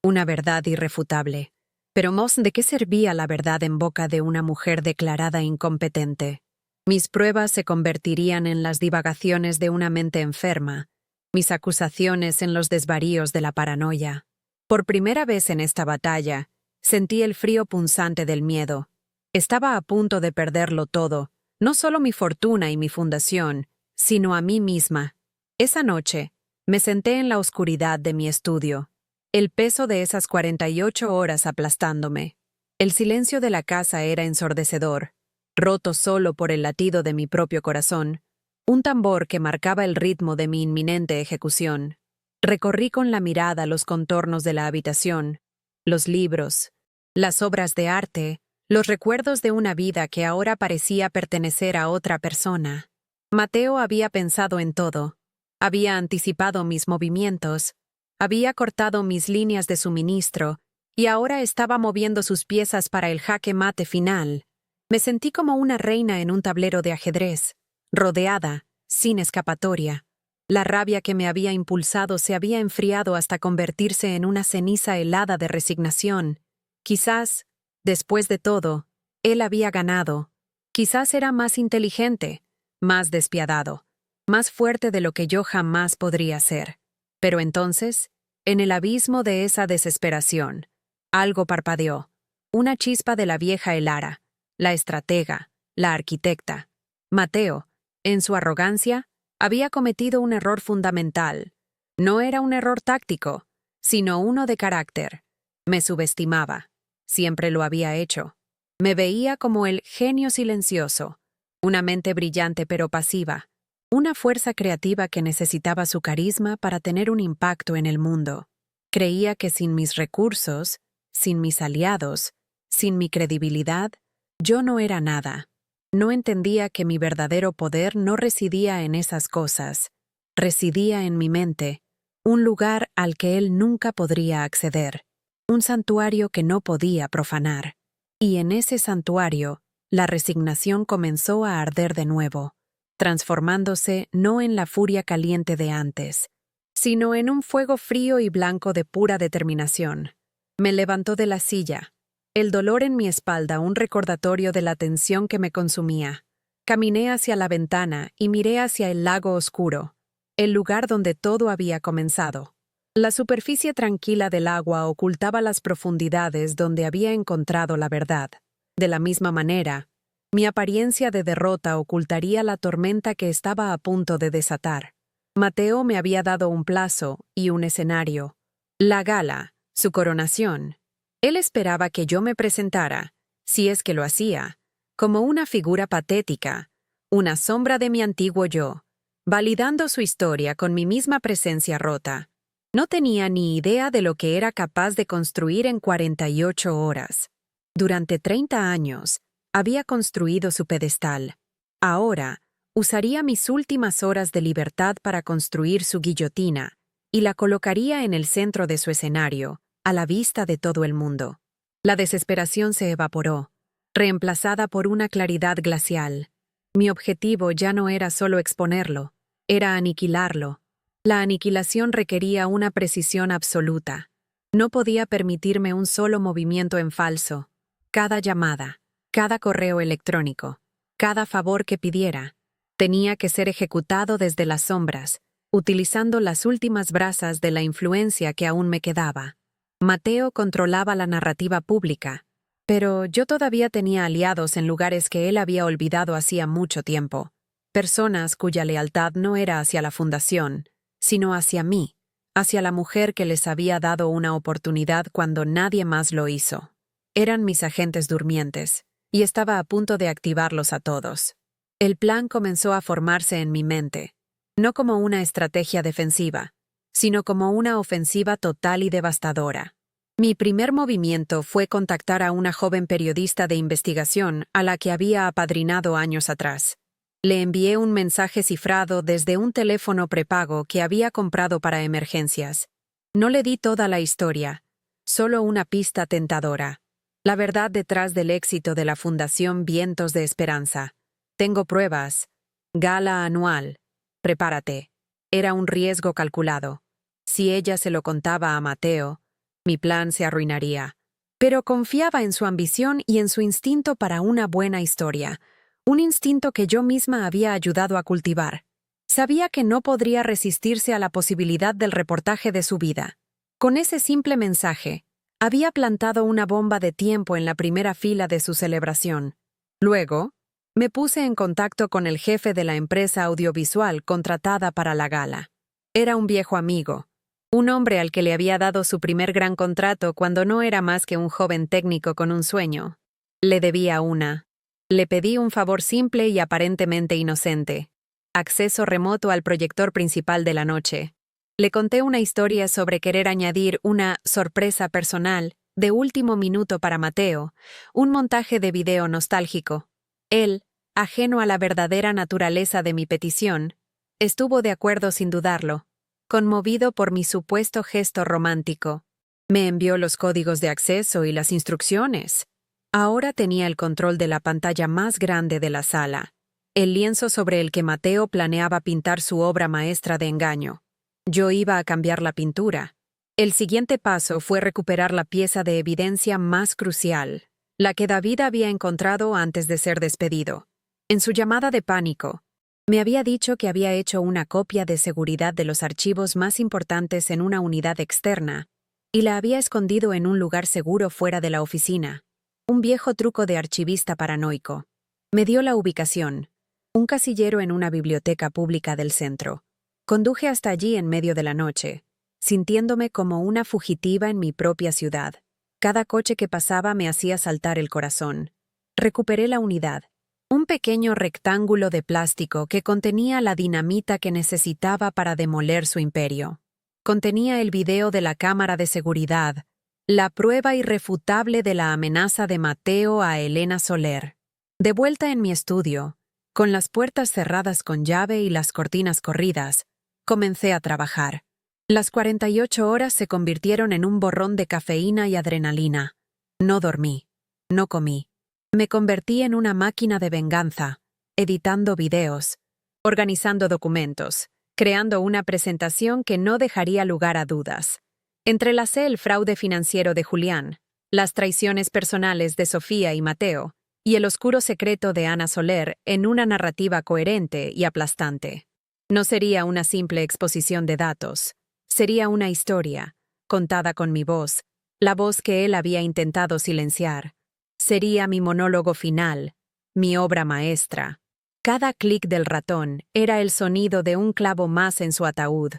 Una verdad irrefutable. Pero ¿de qué servía la verdad en boca de una mujer declarada incompetente? Mis pruebas se convertirían en las divagaciones de una mente enferma, mis acusaciones en los desvaríos de la paranoia. Por primera vez en esta batalla, sentí el frío punzante del miedo. Estaba a punto de perderlo todo, no solo mi fortuna y mi fundación, sino a mí misma. Esa noche, me senté en la oscuridad de mi estudio, el peso de esas 48 horas aplastándome. El silencio de la casa era ensordecedor, roto solo por el latido de mi propio corazón, un tambor que marcaba el ritmo de mi inminente ejecución. Recorrí con la mirada los contornos de la habitación, los libros, las obras de arte, los recuerdos de una vida que ahora parecía pertenecer a otra persona. Mateo había pensado en todo, había anticipado mis movimientos, había cortado mis líneas de suministro y ahora estaba moviendo sus piezas para el jaque mate final. Me sentí como una reina en un tablero de ajedrez, rodeada, sin escapatoria. La rabia que me había impulsado se había enfriado hasta convertirse en una ceniza helada de resignación. Quizás, después de todo, él había ganado. Quizás era más inteligente, más despiadado, más fuerte de lo que yo jamás podría ser. Pero entonces, en el abismo de esa desesperación, algo parpadeó. Una chispa de la vieja Elara, la estratega, la arquitecta. Mateo, en su arrogancia, había cometido un error fundamental. No era un error táctico, sino uno de carácter. Me subestimaba. Siempre lo había hecho. Me veía como el genio silencioso, una mente brillante pero pasiva, una fuerza creativa que necesitaba su carisma para tener un impacto en el mundo. Creía que sin mis recursos, sin mis aliados, sin mi credibilidad, yo no era nada. No entendía que mi verdadero poder no residía en esas cosas, residía en mi mente, un lugar al que él nunca podría acceder, un santuario que no podía profanar. Y en ese santuario, la resignación comenzó a arder de nuevo, transformándose no en la furia caliente de antes, sino en un fuego frío y blanco de pura determinación. Me levantó de la silla, el dolor en mi espalda un recordatorio de la tensión que me consumía. Caminé hacia la ventana y miré hacia el lago oscuro, el lugar donde todo había comenzado. La superficie tranquila del agua ocultaba las profundidades donde había encontrado la verdad. De la misma manera, mi apariencia de derrota ocultaría la tormenta que estaba a punto de desatar. Mateo me había dado un plazo y un escenario. La gala, su coronación. Él esperaba que yo me presentara, si es que lo hacía, como una figura patética, una sombra de mi antiguo yo, validando su historia con mi misma presencia rota. No tenía ni idea de lo que era capaz de construir en 48 horas. Durante 30 años, había construido su pedestal. Ahora, usaría mis últimas horas de libertad para construir su guillotina y la colocaría en el centro de su escenario, a la vista de todo el mundo. La desesperación se evaporó, reemplazada por una claridad glacial. Mi objetivo ya no era solo exponerlo, era aniquilarlo. La aniquilación requería una precisión absoluta. No podía permitirme un solo movimiento en falso. Cada llamada, cada correo electrónico, cada favor que pidiera, tenía que ser ejecutado desde las sombras, utilizando las últimas brasas de la influencia que aún me quedaba. Mateo controlaba la narrativa pública, pero yo todavía tenía aliados en lugares que él había olvidado hacía mucho tiempo. Personas cuya lealtad no era hacia la fundación, sino hacia mí, hacia la mujer que les había dado una oportunidad cuando nadie más lo hizo. Eran mis agentes durmientes, y estaba a punto de activarlos a todos. El plan comenzó a formarse en mi mente, no como una estrategia defensiva, sino como una ofensiva total y devastadora. Mi primer movimiento fue contactar a una joven periodista de investigación a la que había apadrinado años atrás. Le envié un mensaje cifrado desde un teléfono prepago que había comprado para emergencias. No le di toda la historia, solo una pista tentadora. La verdad detrás del éxito de la Fundación Vientos de Esperanza. Tengo pruebas. Gala anual. Prepárate. Era un riesgo calculado. Si ella se lo contaba a Mateo, mi plan se arruinaría. Pero confiaba en su ambición y en su instinto para una buena historia. Un instinto que yo misma había ayudado a cultivar. Sabía que no podría resistirse a la posibilidad del reportaje de su vida. Con ese simple mensaje, había plantado una bomba de tiempo en la primera fila de su celebración. Luego, me puse en contacto con el jefe de la empresa audiovisual contratada para la gala. Era un viejo amigo, un hombre al que le había dado su primer gran contrato cuando no era más que un joven técnico con un sueño. Le debía una. Le pedí un favor simple y aparentemente inocente: acceso remoto al proyector principal de la noche. Le conté una historia sobre querer añadir una sorpresa personal de último minuto para Mateo, un montaje de video nostálgico. Él, ajeno a la verdadera naturaleza de mi petición, estuvo de acuerdo sin dudarlo, conmovido por mi supuesto gesto romántico. Me envió los códigos de acceso y las instrucciones. Ahora tenía el control de la pantalla más grande de la sala, el lienzo sobre el que Mateo planeaba pintar su obra maestra de engaño. Yo iba a cambiar la pintura. El siguiente paso fue recuperar la pieza de evidencia más crucial, la que David había encontrado antes de ser despedido. En su llamada de pánico, me había dicho que había hecho una copia de seguridad de los archivos más importantes en una unidad externa y la había escondido en un lugar seguro fuera de la oficina. Un viejo truco de archivista paranoico. Me dio la ubicación, un casillero en una biblioteca pública del centro. Conduje hasta allí en medio de la noche, sintiéndome como una fugitiva en mi propia ciudad. Cada coche que pasaba me hacía saltar el corazón. Recuperé la unidad, un pequeño rectángulo de plástico que contenía la dinamita que necesitaba para demoler su imperio. Contenía el video de la cámara de seguridad, la prueba irrefutable de la amenaza de Mateo a Elena Soler. De vuelta en mi estudio, con las puertas cerradas con llave y las cortinas corridas, comencé a trabajar. Las 48 horas se convirtieron en un borrón de cafeína y adrenalina. No dormí, no comí. Me convertí en una máquina de venganza, editando videos, organizando documentos, creando una presentación que no dejaría lugar a dudas. Entrelacé el fraude financiero de Julián, las traiciones personales de Sofía y Mateo, y el oscuro secreto de Ana Soler en una narrativa coherente y aplastante. No sería una simple exposición de datos, sería una historia, contada con mi voz, la voz que él había intentado silenciar. Sería mi monólogo final, mi obra maestra. Cada clic del ratón era el sonido de un clavo más en su ataúd.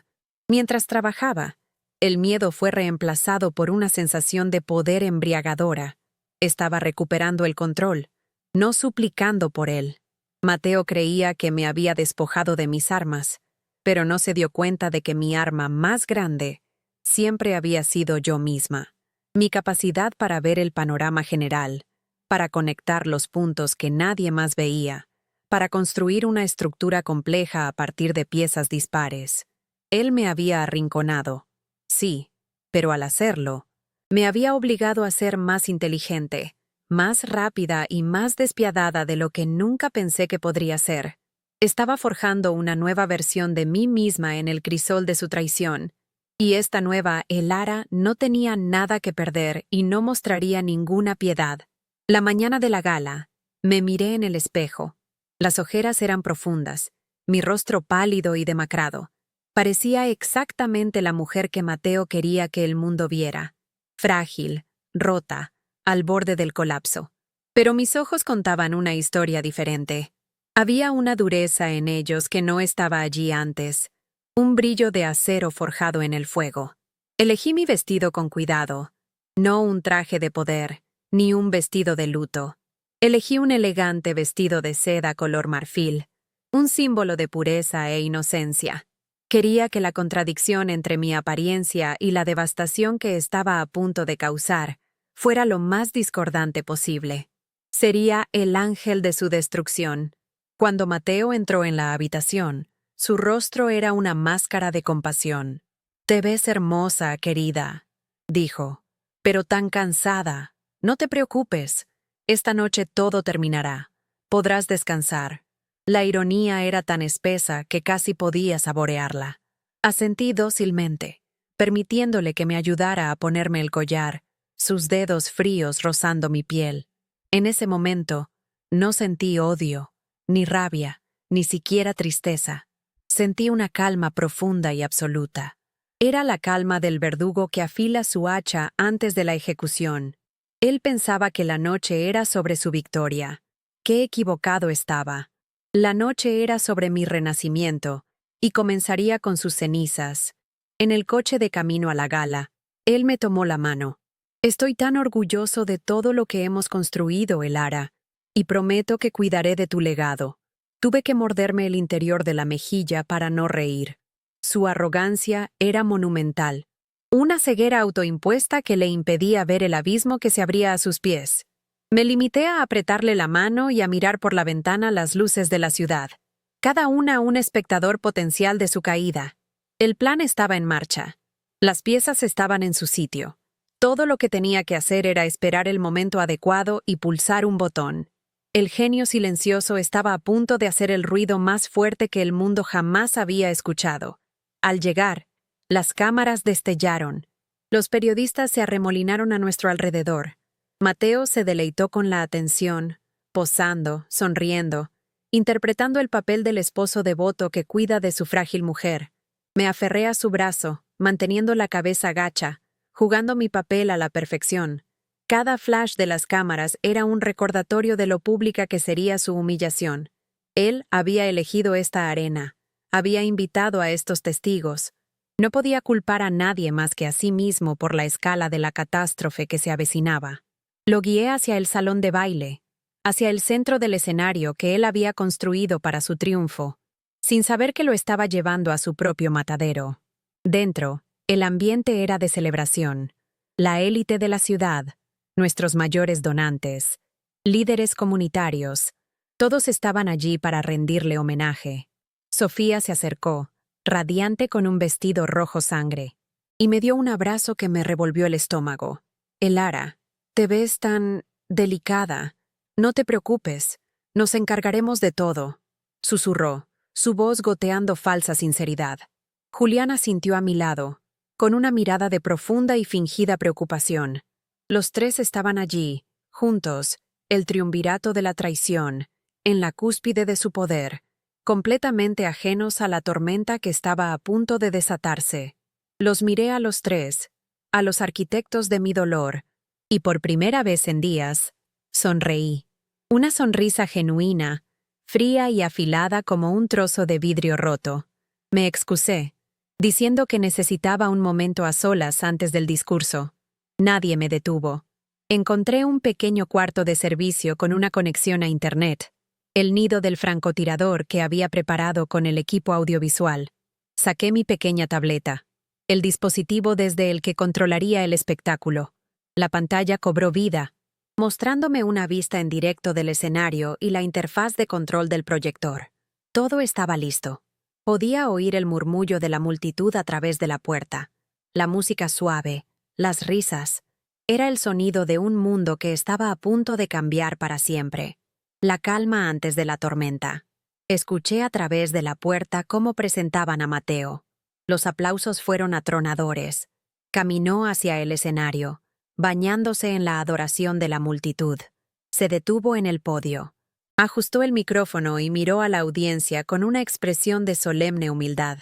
Mientras trabajaba, el miedo fue reemplazado por una sensación de poder embriagadora. Estaba recuperando el control, no suplicando por él. Mateo creía que me había despojado de mis armas, pero no se dio cuenta de que mi arma más grande siempre había sido yo misma. Mi capacidad para ver el panorama general, para conectar los puntos que nadie más veía, para construir una estructura compleja a partir de piezas dispares. Él me había arrinconado. Sí, pero al hacerlo, me había obligado a ser más inteligente, más rápida y más despiadada de lo que nunca pensé que podría ser. Estaba forjando una nueva versión de mí misma en el crisol de su traición, y esta nueva Elara no tenía nada que perder y no mostraría ninguna piedad. La mañana de la gala, me miré en el espejo. Las ojeras eran profundas, mi rostro pálido y demacrado. Parecía exactamente la mujer que Mateo quería que el mundo viera. Frágil, rota, al borde del colapso. Pero mis ojos contaban una historia diferente. Había una dureza en ellos que no estaba allí antes. un brillo de acero forjado en el fuego. Elegí mi vestido con cuidado, no un traje de poder, ni un vestido de luto. Elegí un elegante vestido de seda color marfil, un símbolo de pureza e inocencia. Quería que la contradicción entre mi apariencia y la devastación que estaba a punto de causar fuera lo más discordante posible. Sería el ángel de su destrucción. Cuando Mateo entró en la habitación, su rostro era una máscara de compasión. «Te ves hermosa, querida», dijo, «pero tan cansada. No te preocupes. Esta noche todo terminará. Podrás descansar». La ironía era tan espesa que casi podía saborearla. Asentí dócilmente, permitiéndole que me ayudara a ponerme el collar, sus dedos fríos rozando mi piel. En ese momento, no sentí odio, ni rabia, ni siquiera tristeza. Sentí una calma profunda y absoluta. Era la calma del verdugo que afila su hacha antes de la ejecución. Él pensaba que la noche era sobre su victoria. Qué equivocado estaba. La noche era sobre mi renacimiento, y comenzaría con sus cenizas. En el coche de camino a la gala, él me tomó la mano. «Estoy tan orgulloso de todo lo que hemos construido, Elara, y prometo que cuidaré de tu legado». Tuve que morderme el interior de la mejilla para no reír. Su arrogancia era monumental. Una ceguera autoimpuesta que le impedía ver el abismo que se abría a sus pies. Me limité a apretarle la mano y a mirar por la ventana las luces de la ciudad, cada una un espectador potencial de su caída. El plan estaba en marcha. Las piezas estaban en su sitio. Todo lo que tenía que hacer era esperar el momento adecuado y pulsar un botón. El genio silencioso estaba a punto de hacer el ruido más fuerte que el mundo jamás había escuchado. Al llegar, las cámaras destellaron. Los periodistas se arremolinaron a nuestro alrededor. Mateo se deleitó con la atención, posando, sonriendo, interpretando el papel del esposo devoto que cuida de su frágil mujer. Me aferré a su brazo, manteniendo la cabeza gacha, jugando mi papel a la perfección. Cada flash de las cámaras era un recordatorio de lo pública que sería su humillación. Él había elegido esta arena, había invitado a estos testigos. No podía culpar a nadie más que a sí mismo por la escala de la catástrofe que se avecinaba. Lo guié hacia el salón de baile, hacia el centro del escenario que él había construido para su triunfo, sin saber que lo estaba llevando a su propio matadero. Dentro, el ambiente era de celebración. La élite de la ciudad, nuestros mayores donantes, líderes comunitarios, todos estaban allí para rendirle homenaje. Sofía se acercó, radiante con un vestido rojo sangre, y me dio un abrazo que me revolvió el estómago. «Elara, te ves tan delicada. No te preocupes, nos encargaremos de todo», susurró, su voz goteando falsa sinceridad. Juliana sintió a mi lado, con una mirada de profunda y fingida preocupación. Los tres estaban allí, juntos, el triunvirato de la traición, en la cúspide de su poder, completamente ajenos a la tormenta que estaba a punto de desatarse. Los miré a los tres, a los arquitectos de mi dolor, y por primera vez en días, sonreí. Una sonrisa genuina, fría y afilada como un trozo de vidrio roto. Me excusé, diciendo que necesitaba un momento a solas antes del discurso. Nadie me detuvo. Encontré un pequeño cuarto de servicio con una conexión a Internet, el nido del francotirador que había preparado con el equipo audiovisual. Saqué mi pequeña tableta, el dispositivo desde el que controlaría el espectáculo. La pantalla cobró vida, mostrándome una vista en directo del escenario y la interfaz de control del proyector. Todo estaba listo. Podía oír el murmullo de la multitud a través de la puerta, la música suave, las risas. Era el sonido de un mundo que estaba a punto de cambiar para siempre. La calma antes de la tormenta. Escuché a través de la puerta cómo presentaban a Mateo. Los aplausos fueron atronadores. Caminó hacia el escenario, bañándose en la adoración de la multitud. Se detuvo en el podio. Ajustó el micrófono y miró a la audiencia con una expresión de solemne humildad.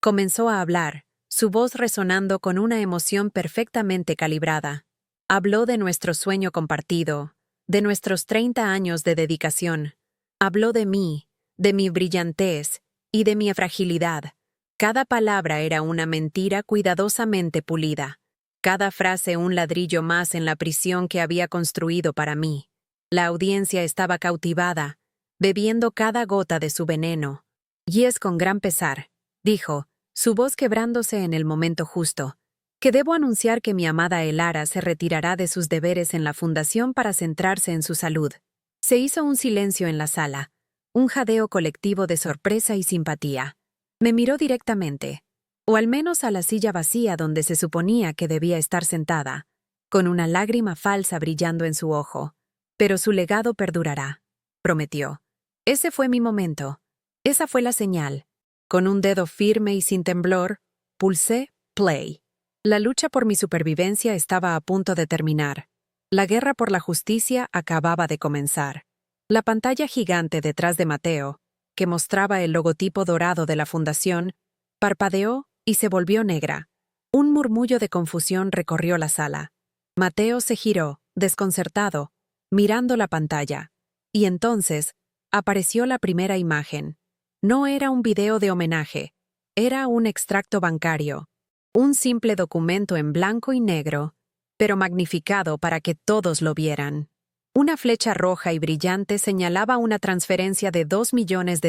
Comenzó a hablar, su voz resonando con una emoción perfectamente calibrada. Habló de nuestro sueño compartido, de nuestros 30 años de dedicación. Habló de mí, de mi brillantez y de mi fragilidad. Cada palabra era una mentira cuidadosamente pulida. Cada frase un ladrillo más en la prisión que había construido para mí. La audiencia estaba cautivada, bebiendo cada gota de su veneno. Y es con gran pesar, dijo, su voz quebrándose en el momento justo, que debo anunciar que mi amada Elara se retirará de sus deberes en la fundación para centrarse en su salud. Se hizo un silencio en la sala, un jadeo colectivo de sorpresa y simpatía. Me miró directamente, o al menos a la silla vacía donde se suponía que debía estar sentada, con una lágrima falsa brillando en su ojo. Pero su legado perdurará, prometió. Ese fue mi momento. Esa fue la señal. Con un dedo firme y sin temblor, pulsé play. La lucha por mi supervivencia estaba a punto de terminar. La guerra por la justicia acababa de comenzar. La pantalla gigante detrás de Mateo, que mostraba el logotipo dorado de la fundación, parpadeó y se volvió negra. Un murmullo de confusión recorrió la sala. Mateo se giró, desconcertado, mirando la pantalla. Y entonces, apareció la primera imagen. No era un video de homenaje, era un extracto bancario. Un simple documento en blanco y negro, pero magnificado para que todos lo vieran. Una flecha roja y brillante señalaba una transferencia de $2 millones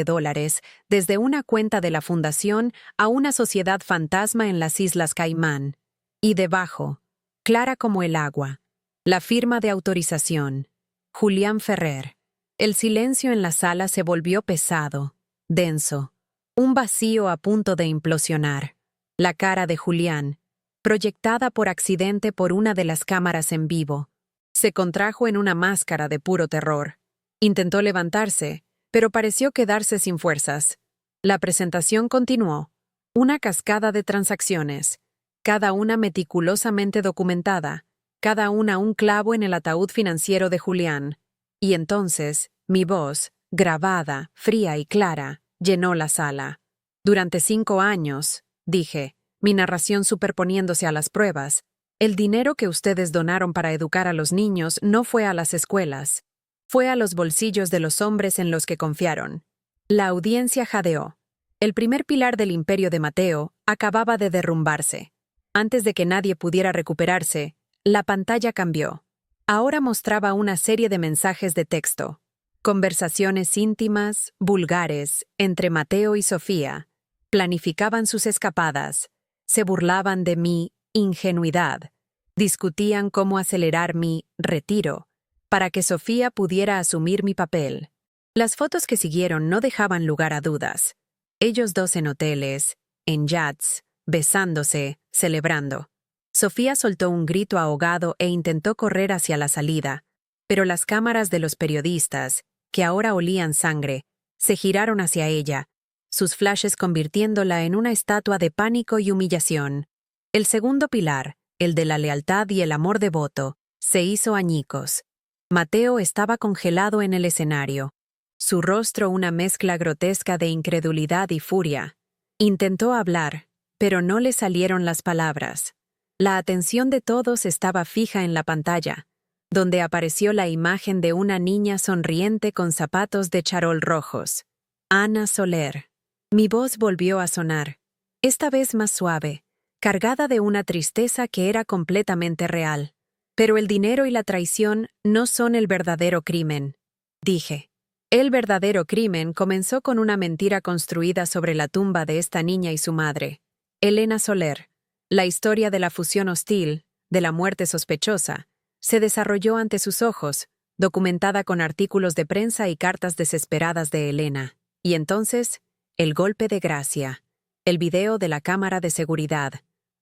desde una cuenta de la fundación a una sociedad fantasma en las Islas Caimán. Y debajo, clara como el agua, la firma de autorización. Julián Ferrer. El silencio en la sala se volvió pesado, denso. Un vacío a punto de implosionar. La cara de Julián, proyectada por accidente por una de las cámaras en vivo, se contrajo en una máscara de puro terror. Intentó levantarse, pero pareció quedarse sin fuerzas. La presentación continuó. Una cascada de transacciones, cada una meticulosamente documentada, cada una un clavo en el ataúd financiero de Julián. Y entonces, mi voz, grabada, fría y clara, llenó la sala. Durante 5 años, dije, mi narración superponiéndose a las pruebas, el dinero que ustedes donaron para educar a los niños no fue a las escuelas, fue a los bolsillos de los hombres en los que confiaron. La audiencia jadeó. El primer pilar del imperio de Mateo acababa de derrumbarse. Antes de que nadie pudiera recuperarse, la pantalla cambió. Ahora mostraba una serie de mensajes de texto. Conversaciones íntimas, vulgares, entre Mateo y Sofía. Planificaban sus escapadas. Se burlaban de mi ingenuidad. Discutían cómo acelerar mi retiro, para que Sofía pudiera asumir mi papel. Las fotos que siguieron no dejaban lugar a dudas. Ellos dos en hoteles, en yachts, besándose, celebrando. Sofía soltó un grito ahogado e intentó correr hacia la salida, pero las cámaras de los periodistas, que ahora olían sangre, se giraron hacia ella, sus flashes convirtiéndola en una estatua de pánico y humillación. El segundo pilar, el de la lealtad y el amor devoto, se hizo añicos. Mateo estaba congelado en el escenario, su rostro una mezcla grotesca de incredulidad y furia. Intentó hablar, pero no le salieron las palabras. La atención de todos estaba fija en la pantalla, donde apareció la imagen de una niña sonriente con zapatos de charol rojos. Ana Soler. Mi voz volvió a sonar, esta vez más suave, cargada de una tristeza que era completamente real. Pero el dinero y la traición no son el verdadero crimen, dije. El verdadero crimen comenzó con una mentira construida sobre la tumba de esta niña y su madre, Elena Soler. La historia de la fusión hostil, de la muerte sospechosa, se desarrolló ante sus ojos, documentada con artículos de prensa y cartas desesperadas de Elena. Y entonces, el golpe de gracia, el video de la cámara de seguridad.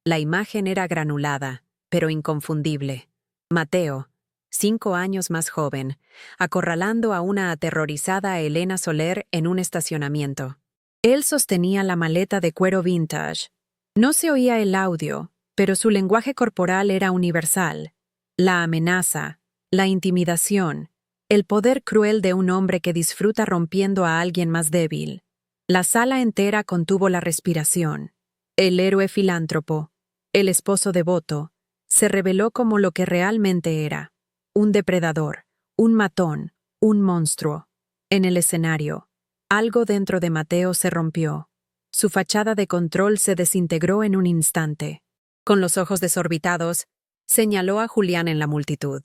La imagen era granulada, pero inconfundible. Mateo, 5 años más joven, acorralando a una aterrorizada Elena Soler en un estacionamiento. Él sostenía la maleta de cuero vintage. No se oía el audio, pero su lenguaje corporal era universal. La amenaza, la intimidación, el poder cruel de un hombre que disfruta rompiendo a alguien más débil. La sala entera contuvo la respiración. El héroe filántropo, el esposo devoto, se reveló como lo que realmente era: un depredador, un matón, un monstruo. En el escenario, algo dentro de Mateo se rompió. Su fachada de control se desintegró en un instante. Con los ojos desorbitados, señaló a Julián en la multitud.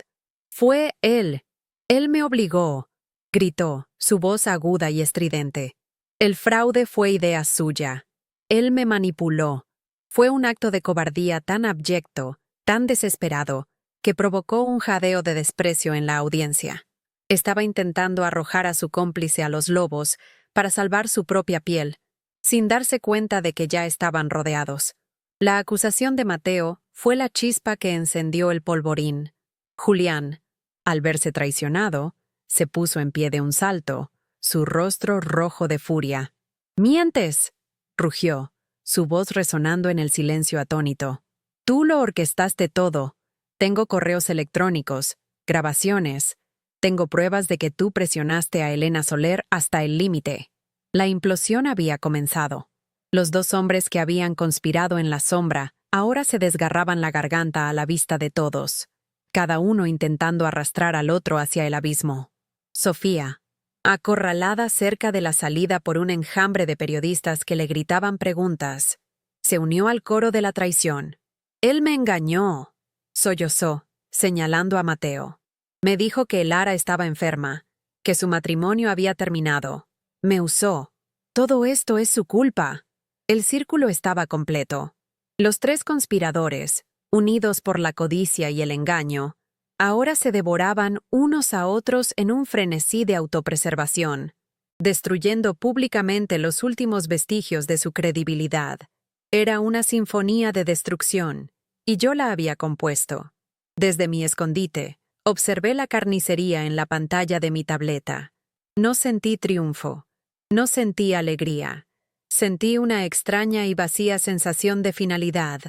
«Fue él. Él me obligó», gritó, su voz aguda y estridente. «El fraude fue idea suya. Él me manipuló. Fue un acto de cobardía tan abyecto, tan desesperado, que provocó un jadeo de desprecio en la audiencia. Estaba intentando arrojar a su cómplice a los lobos para salvar su propia piel, sin darse cuenta de que ya estaban rodeados. La acusación de Mateo fue la chispa que encendió el polvorín. Julián, al verse traicionado, se puso en pie de un salto, su rostro rojo de furia. «¡Mientes!», rugió, su voz resonando en el silencio atónito. «Tú lo orquestaste todo. Tengo correos electrónicos, grabaciones. Tengo pruebas de que tú presionaste a Elena Soler hasta el límite». La implosión había comenzado. Los dos hombres que habían conspirado en la sombra ahora se desgarraban la garganta a la vista de todos, cada uno intentando arrastrar al otro hacia el abismo. Sofía, acorralada cerca de la salida por un enjambre de periodistas que le gritaban preguntas, se unió al coro de la traición. «Él me engañó», sollozó, señalando a Mateo. «Me dijo que Lara estaba enferma, que su matrimonio había terminado. Me usó. Todo esto es su culpa». El círculo estaba completo. Los tres conspiradores, unidos por la codicia y el engaño, ahora se devoraban unos a otros en un frenesí de autopreservación, destruyendo públicamente los últimos vestigios de su credibilidad. Era una sinfonía de destrucción, y yo la había compuesto. Desde mi escondite, observé la carnicería en la pantalla de mi tableta. No sentí triunfo, no sentí alegría. Sentí una extraña y vacía sensación de finalidad.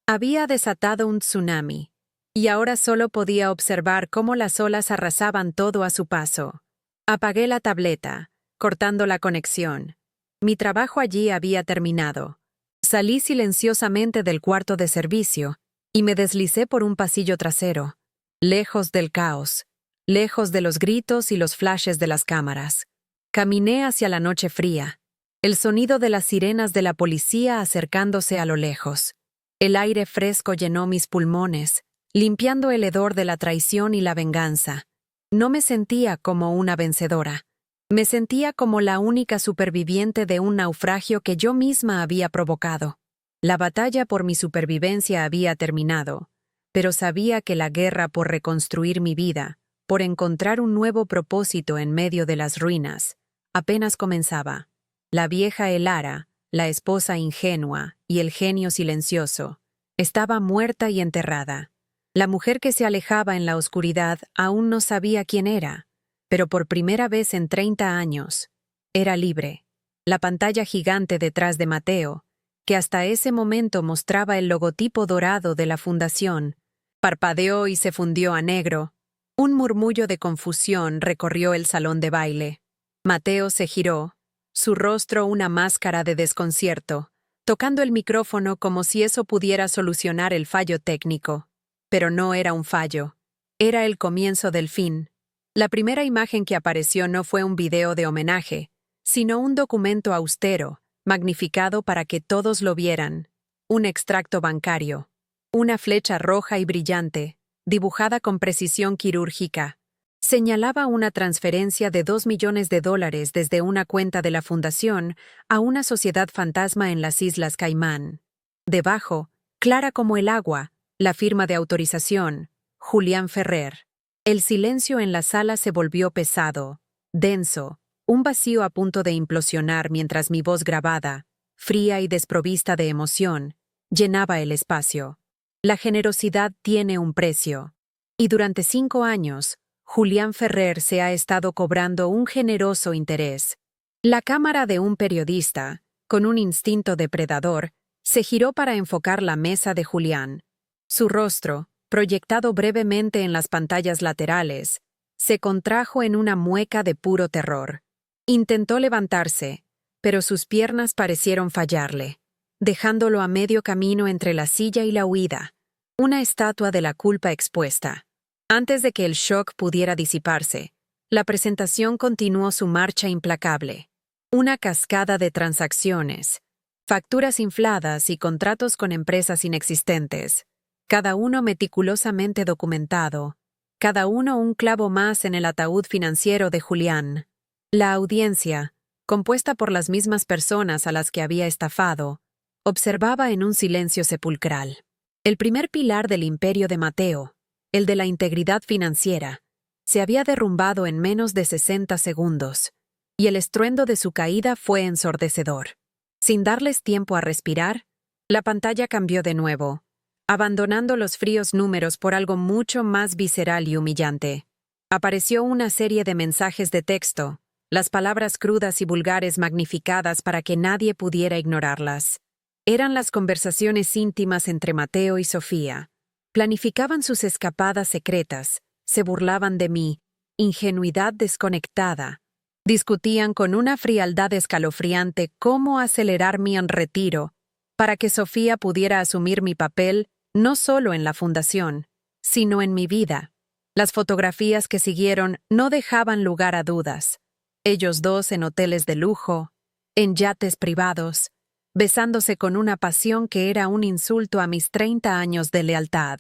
Había desatado un tsunami, y ahora solo podía observar cómo las olas arrasaban todo a su paso. Apagué la tableta, cortando la conexión. Mi trabajo allí había terminado. Salí silenciosamente del cuarto de servicio y me deslicé por un pasillo trasero, lejos del caos, lejos de los gritos y los flashes de las cámaras. Caminé hacia la noche fría. El sonido de las sirenas de la policía acercándose a lo lejos. El aire fresco llenó mis pulmones, limpiando el hedor de la traición y la venganza. No me sentía como una vencedora. Me sentía como la única superviviente de un naufragio que yo misma había provocado. La batalla por mi supervivencia había terminado, pero sabía que la guerra por reconstruir mi vida, por encontrar un nuevo propósito en medio de las ruinas, apenas comenzaba. La vieja Elara, la esposa ingenua y el genio silencioso, estaba muerta y enterrada. La mujer que se alejaba en la oscuridad aún no sabía quién era, pero por primera vez en 30 años, era libre. La pantalla gigante detrás de Mateo, que hasta ese momento mostraba el logotipo dorado de la fundación, parpadeó y se fundió a negro. Un murmullo de confusión recorrió el salón de baile. Mateo se giró, su rostro una máscara de desconcierto, tocando el micrófono como si eso pudiera solucionar el fallo técnico. Pero no era un fallo. Era el comienzo del fin. La primera imagen que apareció no fue un video de homenaje, sino un documento austero, magnificado para que todos lo vieran. Un extracto bancario. Una flecha roja y brillante, dibujada con precisión quirúrgica. Señalaba una transferencia de $2 millones desde una cuenta de la fundación a una sociedad fantasma en las Islas Caimán. Debajo, clara como el agua, la firma de autorización, Julián Ferrer. El silencio en la sala se volvió pesado, denso, un vacío a punto de implosionar mientras mi voz grabada, fría y desprovista de emoción, llenaba el espacio. La generosidad tiene un precio. Y durante 5 años, Julián Ferrer se ha estado cobrando un generoso interés. La cámara de un periodista, con un instinto depredador, se giró para enfocar la mesa de Julián. Su rostro, proyectado brevemente en las pantallas laterales, se contrajo en una mueca de puro terror. Intentó levantarse, pero sus piernas parecieron fallarle, dejándolo a medio camino entre la silla y la huida, una estatua de la culpa expuesta. Antes de que el shock pudiera disiparse, la presentación continuó su marcha implacable. Una cascada de transacciones, Facturas infladas y contratos con empresas inexistentes, cada uno meticulosamente documentado, cada uno un clavo más en el ataúd financiero de Julián. La audiencia, compuesta por las mismas personas a las que había estafado, observaba en un silencio sepulcral. El primer pilar del imperio de Mateo, el de la integridad financiera, se había derrumbado en menos de 60 segundos, y el estruendo de su caída fue ensordecedor. Sin darles tiempo a respirar, la pantalla cambió de nuevo, abandonando los fríos números por algo mucho más visceral y humillante. Apareció una serie de mensajes de texto, las palabras crudas y vulgares magnificadas para que nadie pudiera ignorarlas. Eran las conversaciones íntimas entre Mateo y Sofía. Planificaban sus escapadas secretas, se burlaban de mí, ingenuidad desconectada. Discutían con una frialdad escalofriante cómo acelerar mi retiro para que Sofía pudiera asumir mi papel no solo en la fundación, sino en mi vida. Las fotografías que siguieron no dejaban lugar a dudas. Ellos dos en hoteles de lujo, en yates privados, besándose con una pasión que era un insulto a mis 30 años de lealtad.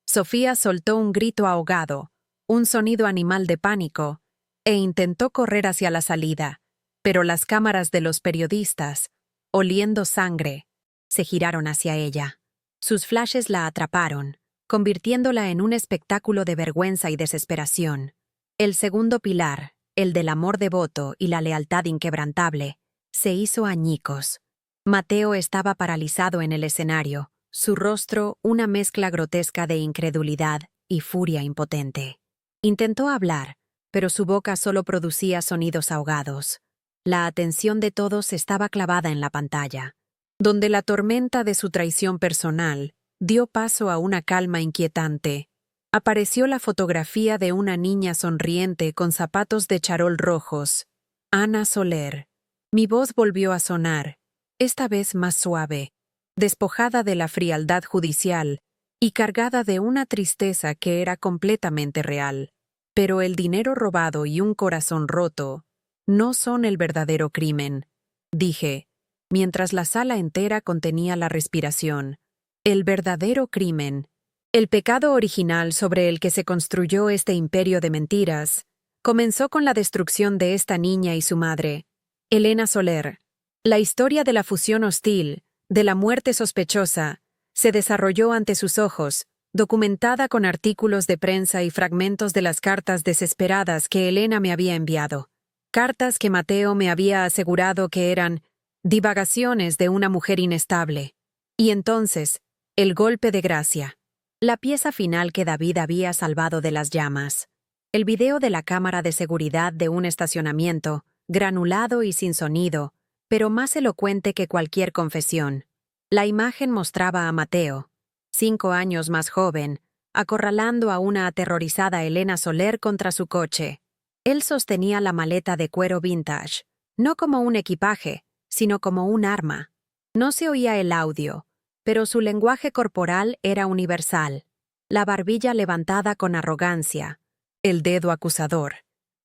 Sofía soltó un grito ahogado, un sonido animal de pánico, e intentó correr hacia la salida, pero las cámaras de los periodistas, oliendo sangre, se giraron hacia ella. Sus flashes la atraparon, convirtiéndola en un espectáculo de vergüenza y desesperación. El segundo pilar, el del amor devoto y la lealtad inquebrantable, se hizo añicos. Mateo estaba paralizado en el escenario, su rostro una mezcla grotesca de incredulidad y furia impotente. Intentó hablar, pero su boca solo producía sonidos ahogados. La atención de todos estaba clavada en la pantalla, donde la tormenta de su traición personal dio paso a una calma inquietante. Apareció la fotografía de una niña sonriente con zapatos de charol rojos. Ana Soler. Mi voz volvió a sonar, esta vez más suave, despojada de la frialdad judicial y cargada de una tristeza que era completamente real. Pero el dinero robado y un corazón roto no son el verdadero crimen, dije, mientras la sala entera contenía la respiración. El verdadero crimen, el pecado original sobre el que se construyó este imperio de mentiras, comenzó con la destrucción de esta niña y su madre, Elena Soler. La historia de la fusión hostil, de la muerte sospechosa, se desarrolló ante sus ojos, documentada con artículos de prensa y fragmentos de las cartas desesperadas que Elena me había enviado. Cartas que Mateo me había asegurado que eran divagaciones de una mujer inestable. Y entonces, el golpe de gracia. La pieza final que David había salvado de las llamas. El video de la cámara de seguridad de un estacionamiento, granulado y sin sonido, pero más elocuente que cualquier confesión. La imagen mostraba a Mateo, 5 años más joven, acorralando a una aterrorizada Elena Soler contra su coche. Él sostenía la maleta de cuero vintage, no como un equipaje, sino como un arma. No se oía el audio, pero su lenguaje corporal era universal. La barbilla levantada con arrogancia, el dedo acusador,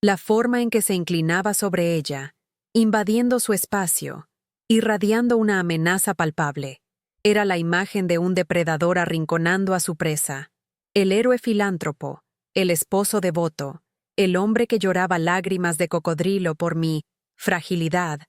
la forma en que se inclinaba sobre ella, invadiendo su espacio, irradiando una amenaza palpable. Era la imagen de un depredador arrinconando a su presa. El héroe filántropo, el esposo devoto, el hombre que lloraba lágrimas de cocodrilo por mi fragilidad,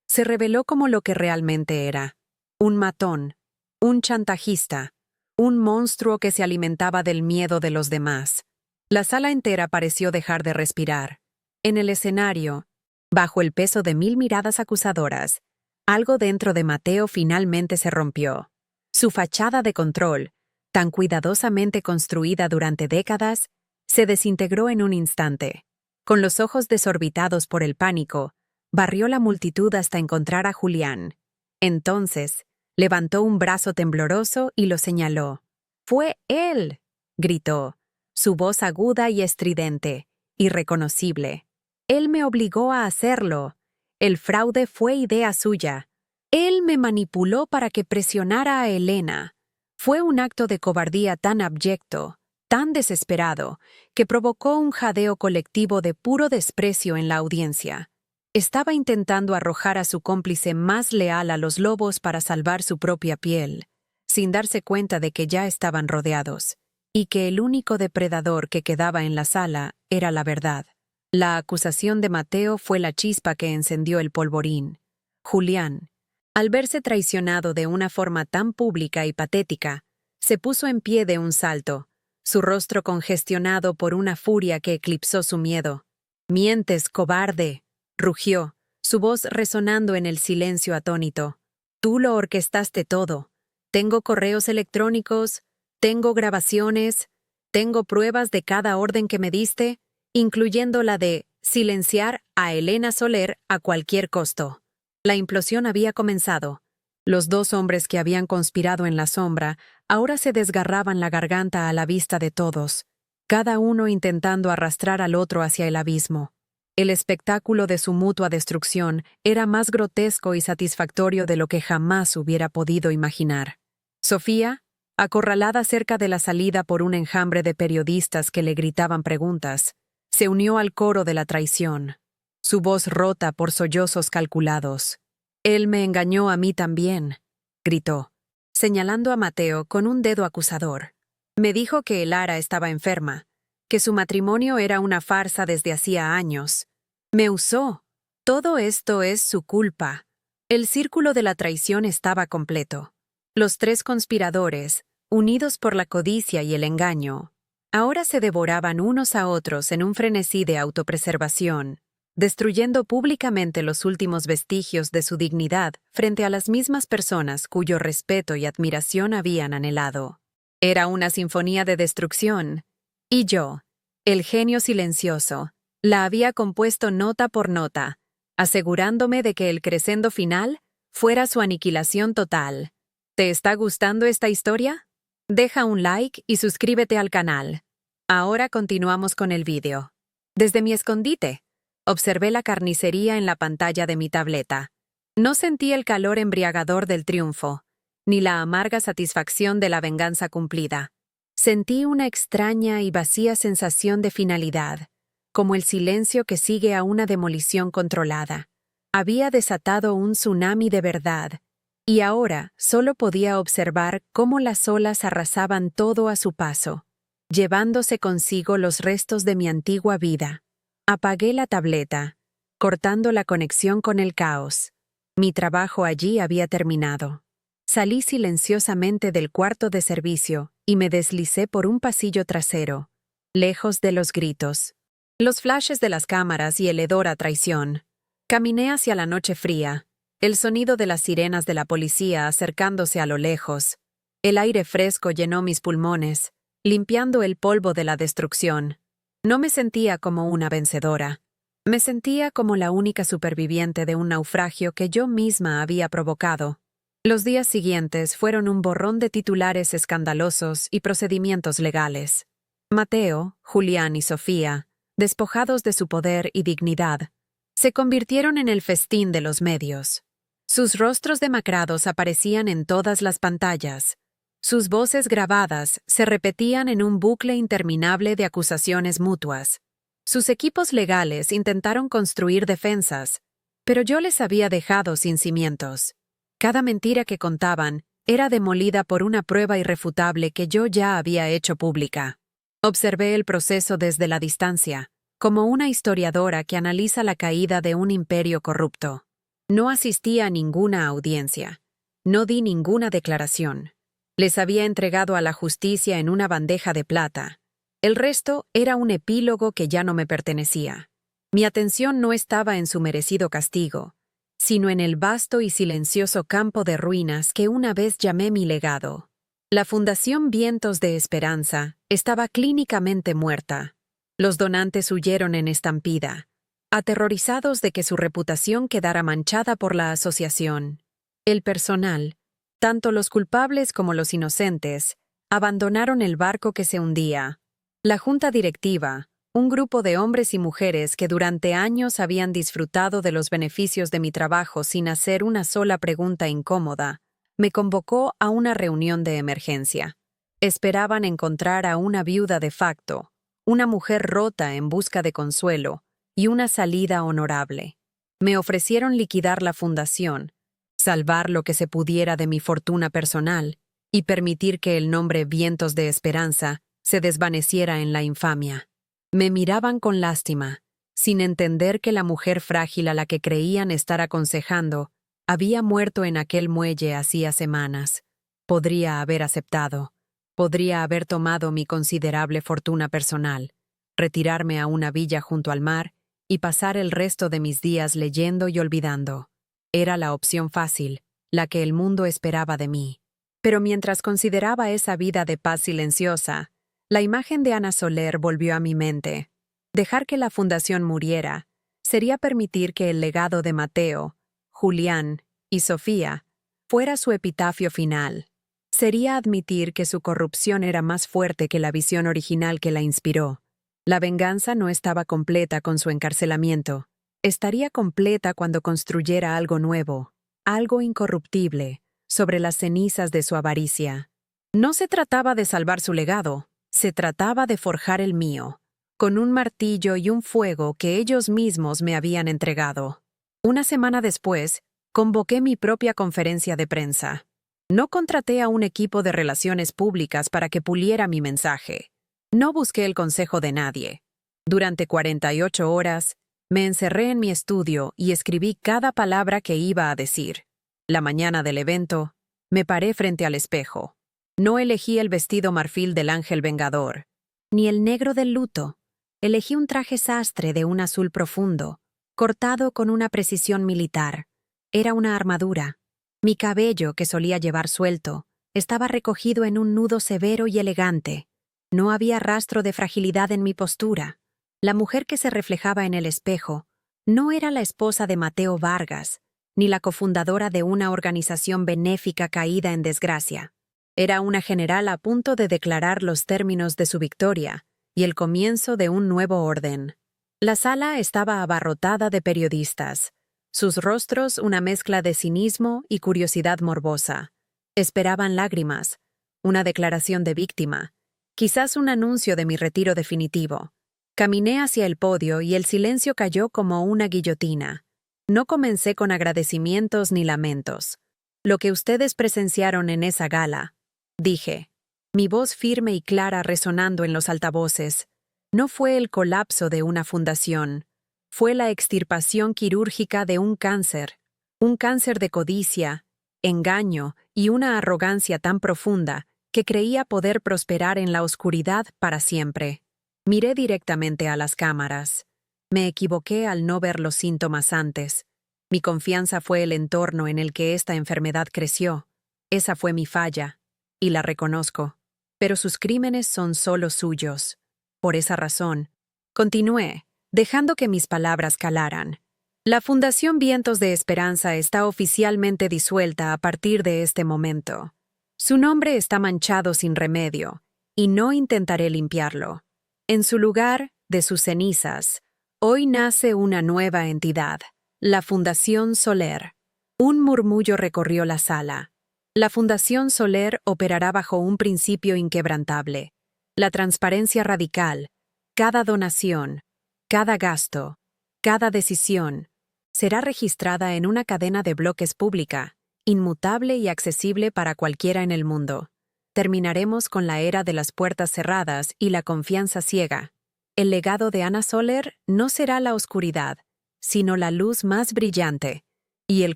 se reveló como lo que realmente era. Un matón, un chantajista, un monstruo que se alimentaba del miedo de los demás. La sala entera pareció dejar de respirar. En el escenario, bajo el peso de 1000 miradas acusadoras, algo dentro de Mateo finalmente se rompió. Su fachada de control, tan cuidadosamente construida durante décadas, se desintegró en un instante. Con los ojos desorbitados por el pánico, barrió la multitud hasta encontrar a Julián. Entonces, levantó un brazo tembloroso y lo señaló. «¡Fue él!», gritó, su voz aguda y estridente, irreconocible. «Él me obligó a hacerlo. El fraude fue idea suya. Él me manipuló para que presionara a Elena. Fue un acto de cobardía tan abyecto, tan desesperado, que provocó un jadeo colectivo de puro desprecio en la audiencia. Estaba intentando arrojar a su cómplice más leal a los lobos para salvar su propia piel, sin darse cuenta de que ya estaban rodeados, y que el único depredador que quedaba en la sala era la verdad. La acusación de Mateo fue la chispa que encendió el polvorín. Julián, al verse traicionado de una forma tan pública y patética, se puso en pie de un salto, su rostro congestionado por una furia que eclipsó su miedo. «¡Mientes, cobarde!», rugió, su voz resonando en el silencio atónito. «Tú lo orquestaste todo. Tengo correos electrónicos, tengo grabaciones, tengo pruebas de cada orden que me diste, incluyendo la de silenciar a Elena Soler a cualquier costo». La implosión había comenzado. Los dos hombres que habían conspirado en la sombra ahora se desgarraban la garganta a la vista de todos, cada uno intentando arrastrar al otro hacia el abismo. El espectáculo de su mutua destrucción era más grotesco y satisfactorio de lo que jamás hubiera podido imaginar. Sofía, acorralada cerca de la salida por un enjambre de periodistas que le gritaban preguntas, se unió al coro de la traición, su voz rota por sollozos calculados. «Él me engañó a mí también», gritó, señalando a Mateo con un dedo acusador. «Me dijo que Lara estaba enferma, que su matrimonio era una farsa desde hacía años. Me usó. Todo esto es su culpa». El círculo de la traición estaba completo. Los tres conspiradores, unidos por la codicia y el engaño, ahora se devoraban unos a otros en un frenesí de autopreservación, destruyendo públicamente los últimos vestigios de su dignidad frente a las mismas personas cuyo respeto y admiración habían anhelado. Era una sinfonía de destrucción, y yo, el genio silencioso, la había compuesto nota por nota, asegurándome de que el crescendo final fuera su aniquilación total. ¿Te está gustando esta historia? Deja un like y suscríbete al canal. Ahora continuamos con el vídeo. Desde mi escondite, observé la carnicería en la pantalla de mi tableta. No sentí el calor embriagador del triunfo, ni la amarga satisfacción de la venganza cumplida. Sentí una extraña y vacía sensación de finalidad, como el silencio que sigue a una demolición controlada. Había desatado un tsunami de verdad, y ahora solo podía observar cómo las olas arrasaban todo a su paso, llevándose consigo los restos de mi antigua vida. Apagué la tableta, cortando la conexión con el caos. Mi trabajo allí había terminado. Salí silenciosamente del cuarto de servicio y me deslicé por un pasillo trasero, lejos de los gritos, los flashes de las cámaras y el hedor a traición. Caminé hacia la noche fría, el sonido de las sirenas de la policía acercándose a lo lejos. El aire fresco llenó mis pulmones, limpiando el polvo de la destrucción. No me sentía como una vencedora. Me sentía como la única superviviente de un naufragio que yo misma había provocado. Los días siguientes fueron un borrón de titulares escandalosos y procedimientos legales. Mateo, Julián y Sofía, despojados de su poder y dignidad, se convirtieron en el festín de los medios. Sus rostros demacrados aparecían en todas las pantallas. Sus voces grabadas se repetían en un bucle interminable de acusaciones mutuas. Sus equipos legales intentaron construir defensas, pero yo les había dejado sin cimientos. Cada mentira que contaban era demolida por una prueba irrefutable que yo ya había hecho pública. Observé el proceso desde la distancia, como una historiadora que analiza la caída de un imperio corrupto. No asistí a ninguna audiencia. No di ninguna declaración. Les había entregado a la justicia en una bandeja de plata. El resto era un epílogo que ya no me pertenecía. Mi atención no estaba en su merecido castigo, sino en el vasto y silencioso campo de ruinas que una vez llamé mi legado. La Fundación Vientos de Esperanza estaba clínicamente muerta. Los donantes huyeron en estampida, aterrorizados de que su reputación quedara manchada por la asociación. El personal, tanto los culpables como los inocentes, abandonaron el barco que se hundía. La junta directiva, un grupo de hombres y mujeres que durante años habían disfrutado de los beneficios de mi trabajo sin hacer una sola pregunta incómoda, me convocó a una reunión de emergencia. Esperaban encontrar a una viuda de facto, una mujer rota en busca de consuelo y una salida honorable. Me ofrecieron liquidar la fundación, salvar lo que se pudiera de mi fortuna personal y permitir que el nombre Vientos de Esperanza se desvaneciera en la infamia. Me miraban con lástima, sin entender que la mujer frágil a la que creían estar aconsejando había muerto en aquel muelle hacía semanas. Podría haber aceptado. Podría haber tomado mi considerable fortuna personal, retirarme a una villa junto al mar y pasar el resto de mis días leyendo y olvidando. Era la opción fácil, la que el mundo esperaba de mí. Pero mientras consideraba esa vida de paz silenciosa, la imagen de Ana Soler volvió a mi mente. Dejar que la fundación muriera sería permitir que el legado de Mateo, Julián y Sofía fuera su epitafio final. Sería admitir que su corrupción era más fuerte que la visión original que la inspiró. La venganza no estaba completa con su encarcelamiento. Estaría completa cuando construyera algo nuevo, algo incorruptible, sobre las cenizas de su avaricia. No se trataba de salvar su legado, se trataba de forjar el mío, con un martillo y un fuego que ellos mismos me habían entregado. Una semana después, convoqué mi propia conferencia de prensa. No contraté a un equipo de relaciones públicas para que puliera mi mensaje. No busqué el consejo de nadie. Durante 48 horas, me encerré en mi estudio y escribí cada palabra que iba a decir. La mañana del evento, me paré frente al espejo. No elegí el vestido marfil del ángel vengador, ni el negro del luto. Elegí un traje sastre de un azul profundo, cortado con una precisión militar. Era una armadura. Mi cabello, que solía llevar suelto, estaba recogido en un nudo severo y elegante. No había rastro de fragilidad en mi postura. La mujer que se reflejaba en el espejo no era la esposa de Mateo Vargas, ni la cofundadora de una organización benéfica caída en desgracia. Era una general a punto de declarar los términos de su victoria y el comienzo de un nuevo orden. La sala estaba abarrotada de periodistas, sus rostros una mezcla de cinismo y curiosidad morbosa. Esperaban lágrimas, una declaración de víctima, quizás un anuncio de mi retiro definitivo. Caminé hacia el podio y el silencio cayó como una guillotina. No comencé con agradecimientos ni lamentos. Lo que ustedes presenciaron en esa gala, dije, mi voz firme y clara resonando en los altavoces, no fue el colapso de una fundación, fue la extirpación quirúrgica de un cáncer de codicia, engaño y una arrogancia tan profunda que creía poder prosperar en la oscuridad para siempre. Miré directamente a las cámaras. Me equivoqué al no ver los síntomas antes. Mi confianza fue el entorno en el que esta enfermedad creció. Esa fue mi falla, y la reconozco. Pero sus crímenes son solo suyos. Por esa razón, continué, dejando que mis palabras calaran. La Fundación Vientos de Esperanza está oficialmente disuelta a partir de este momento. Su nombre está manchado sin remedio, y no intentaré limpiarlo. En su lugar, de sus cenizas, hoy nace una nueva entidad, la Fundación Soler. Un murmullo recorrió la sala. La Fundación Soler operará bajo un principio inquebrantable: la transparencia radical. Cada donación, cada gasto, cada decisión será registrada en una cadena de bloques pública, inmutable y accesible para cualquiera en el mundo. Terminaremos con la era de las puertas cerradas y la confianza ciega. El legado de Ana Soler no será la oscuridad, sino la luz más brillante. Y el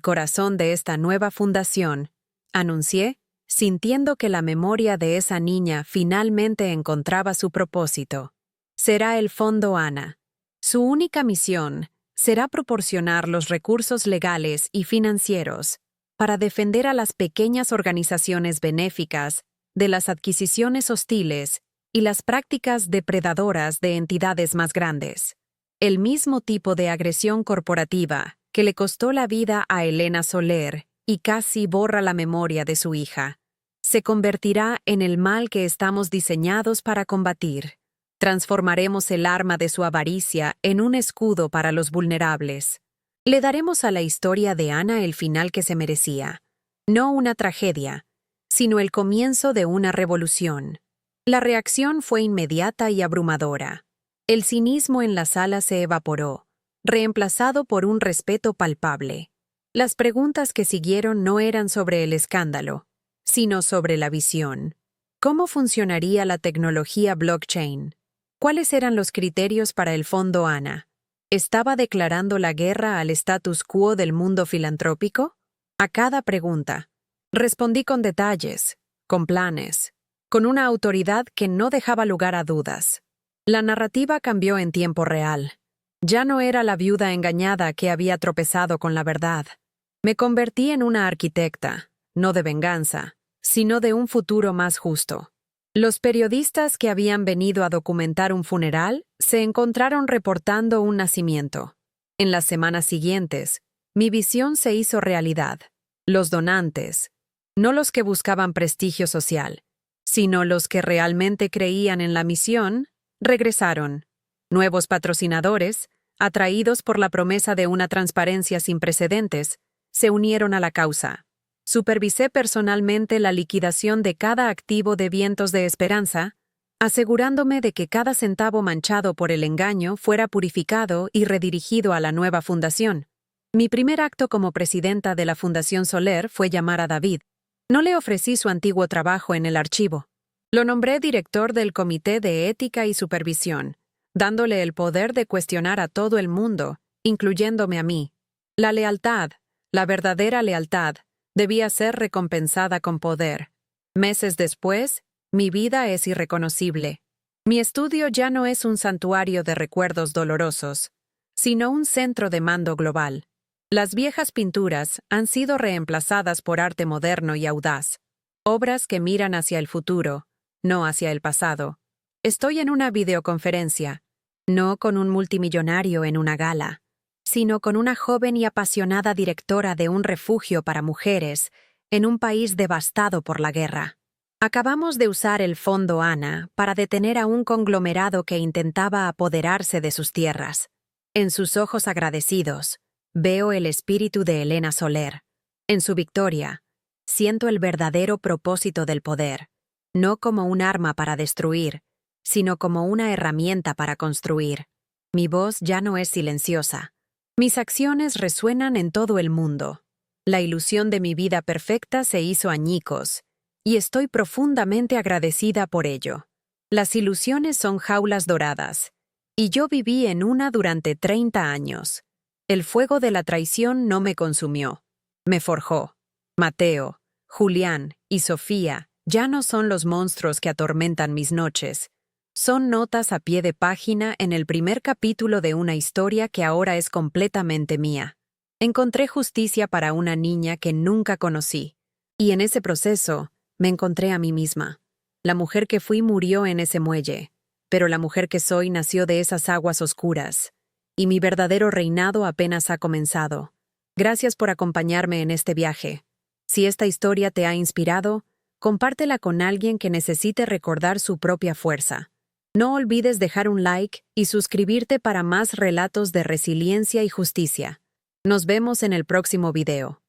corazón de esta nueva fundación, anuncié, sintiendo que la memoria de esa niña finalmente encontraba su propósito, será el Fondo Ana. Su única misión será proporcionar los recursos legales y financieros para defender a las pequeñas organizaciones benéficas de las adquisiciones hostiles y las prácticas depredadoras de entidades más grandes. El mismo tipo de agresión corporativa que le costó la vida a Elena Soler y casi borra la memoria de su hija, se convertirá en el mal que estamos diseñados para combatir. Transformaremos el arma de su avaricia en un escudo para los vulnerables. Le daremos a la historia de Ana el final que se merecía, no una tragedia, sino el comienzo de una revolución. La reacción fue inmediata y abrumadora. El cinismo en la sala se evaporó. reemplazado por un respeto palpable. Las preguntas que siguieron no eran sobre el escándalo, sino sobre la visión. ¿Cómo funcionaría la tecnología blockchain? ¿Cuáles eran los criterios para el Fondo ANA? ¿Estaba declarando la guerra al status quo del mundo filantrópico? A cada pregunta, respondí con detalles, con planes, con una autoridad que no dejaba lugar a dudas. La narrativa cambió en tiempo real. Ya no era la viuda engañada que había tropezado con la verdad. Me convertí en una arquitecta, no de venganza, sino de un futuro más justo. Los periodistas que habían venido a documentar un funeral se encontraron reportando un nacimiento. En las semanas siguientes, mi visión se hizo realidad. Los donantes, no los que buscaban prestigio social, sino los que realmente creían en la misión, regresaron. Nuevos patrocinadores, atraídos por la promesa de una transparencia sin precedentes, se unieron a la causa. Supervisé personalmente la liquidación de cada activo de Vientos de Esperanza, asegurándome de que cada centavo manchado por el engaño fuera purificado y redirigido a la nueva fundación. Mi primer acto como presidenta de la Fundación Soler fue llamar a David. No le ofrecí su antiguo trabajo en el archivo. Lo nombré director del Comité de Ética y Supervisión, dándole el poder de cuestionar a todo el mundo, incluyéndome a mí. La lealtad, la verdadera lealtad, debía ser recompensada con poder. Meses después, mi vida es irreconocible. Mi estudio ya no es un santuario de recuerdos dolorosos, sino un centro de mando global. Las viejas pinturas han sido reemplazadas por arte moderno y audaz, obras que miran hacia el futuro, no hacia el pasado. Estoy en una videoconferencia, no con un multimillonario en una gala, sino con una joven y apasionada directora de un refugio para mujeres en un país devastado por la guerra. Acabamos de usar el Fondo ANA para detener a un conglomerado que intentaba apoderarse de sus tierras. En sus ojos agradecidos, veo el espíritu de Elena Soler. En su victoria, siento el verdadero propósito del poder, no como un arma para destruir, sino como una herramienta para construir. Mi voz ya no es silenciosa. Mis acciones resuenan en todo el mundo. La ilusión de mi vida perfecta se hizo añicos, y estoy profundamente agradecida por ello. Las ilusiones son jaulas doradas, y yo viví en una durante 30 años. El fuego de la traición no me consumió, me forjó. Mateo, Julián y Sofía ya no son los monstruos que atormentan mis noches. Son notas a pie de página en el primer capítulo de una historia que ahora es completamente mía. Encontré justicia para una niña que nunca conocí, y en ese proceso me encontré a mí misma. La mujer que fui murió en ese muelle, pero la mujer que soy nació de esas aguas oscuras, y mi verdadero reinado apenas ha comenzado. Gracias por acompañarme en este viaje. Si esta historia te ha inspirado, compártela con alguien que necesite recordar su propia fuerza. No olvides dejar un like y suscribirte para más relatos de resiliencia y justicia. Nos vemos en el próximo video.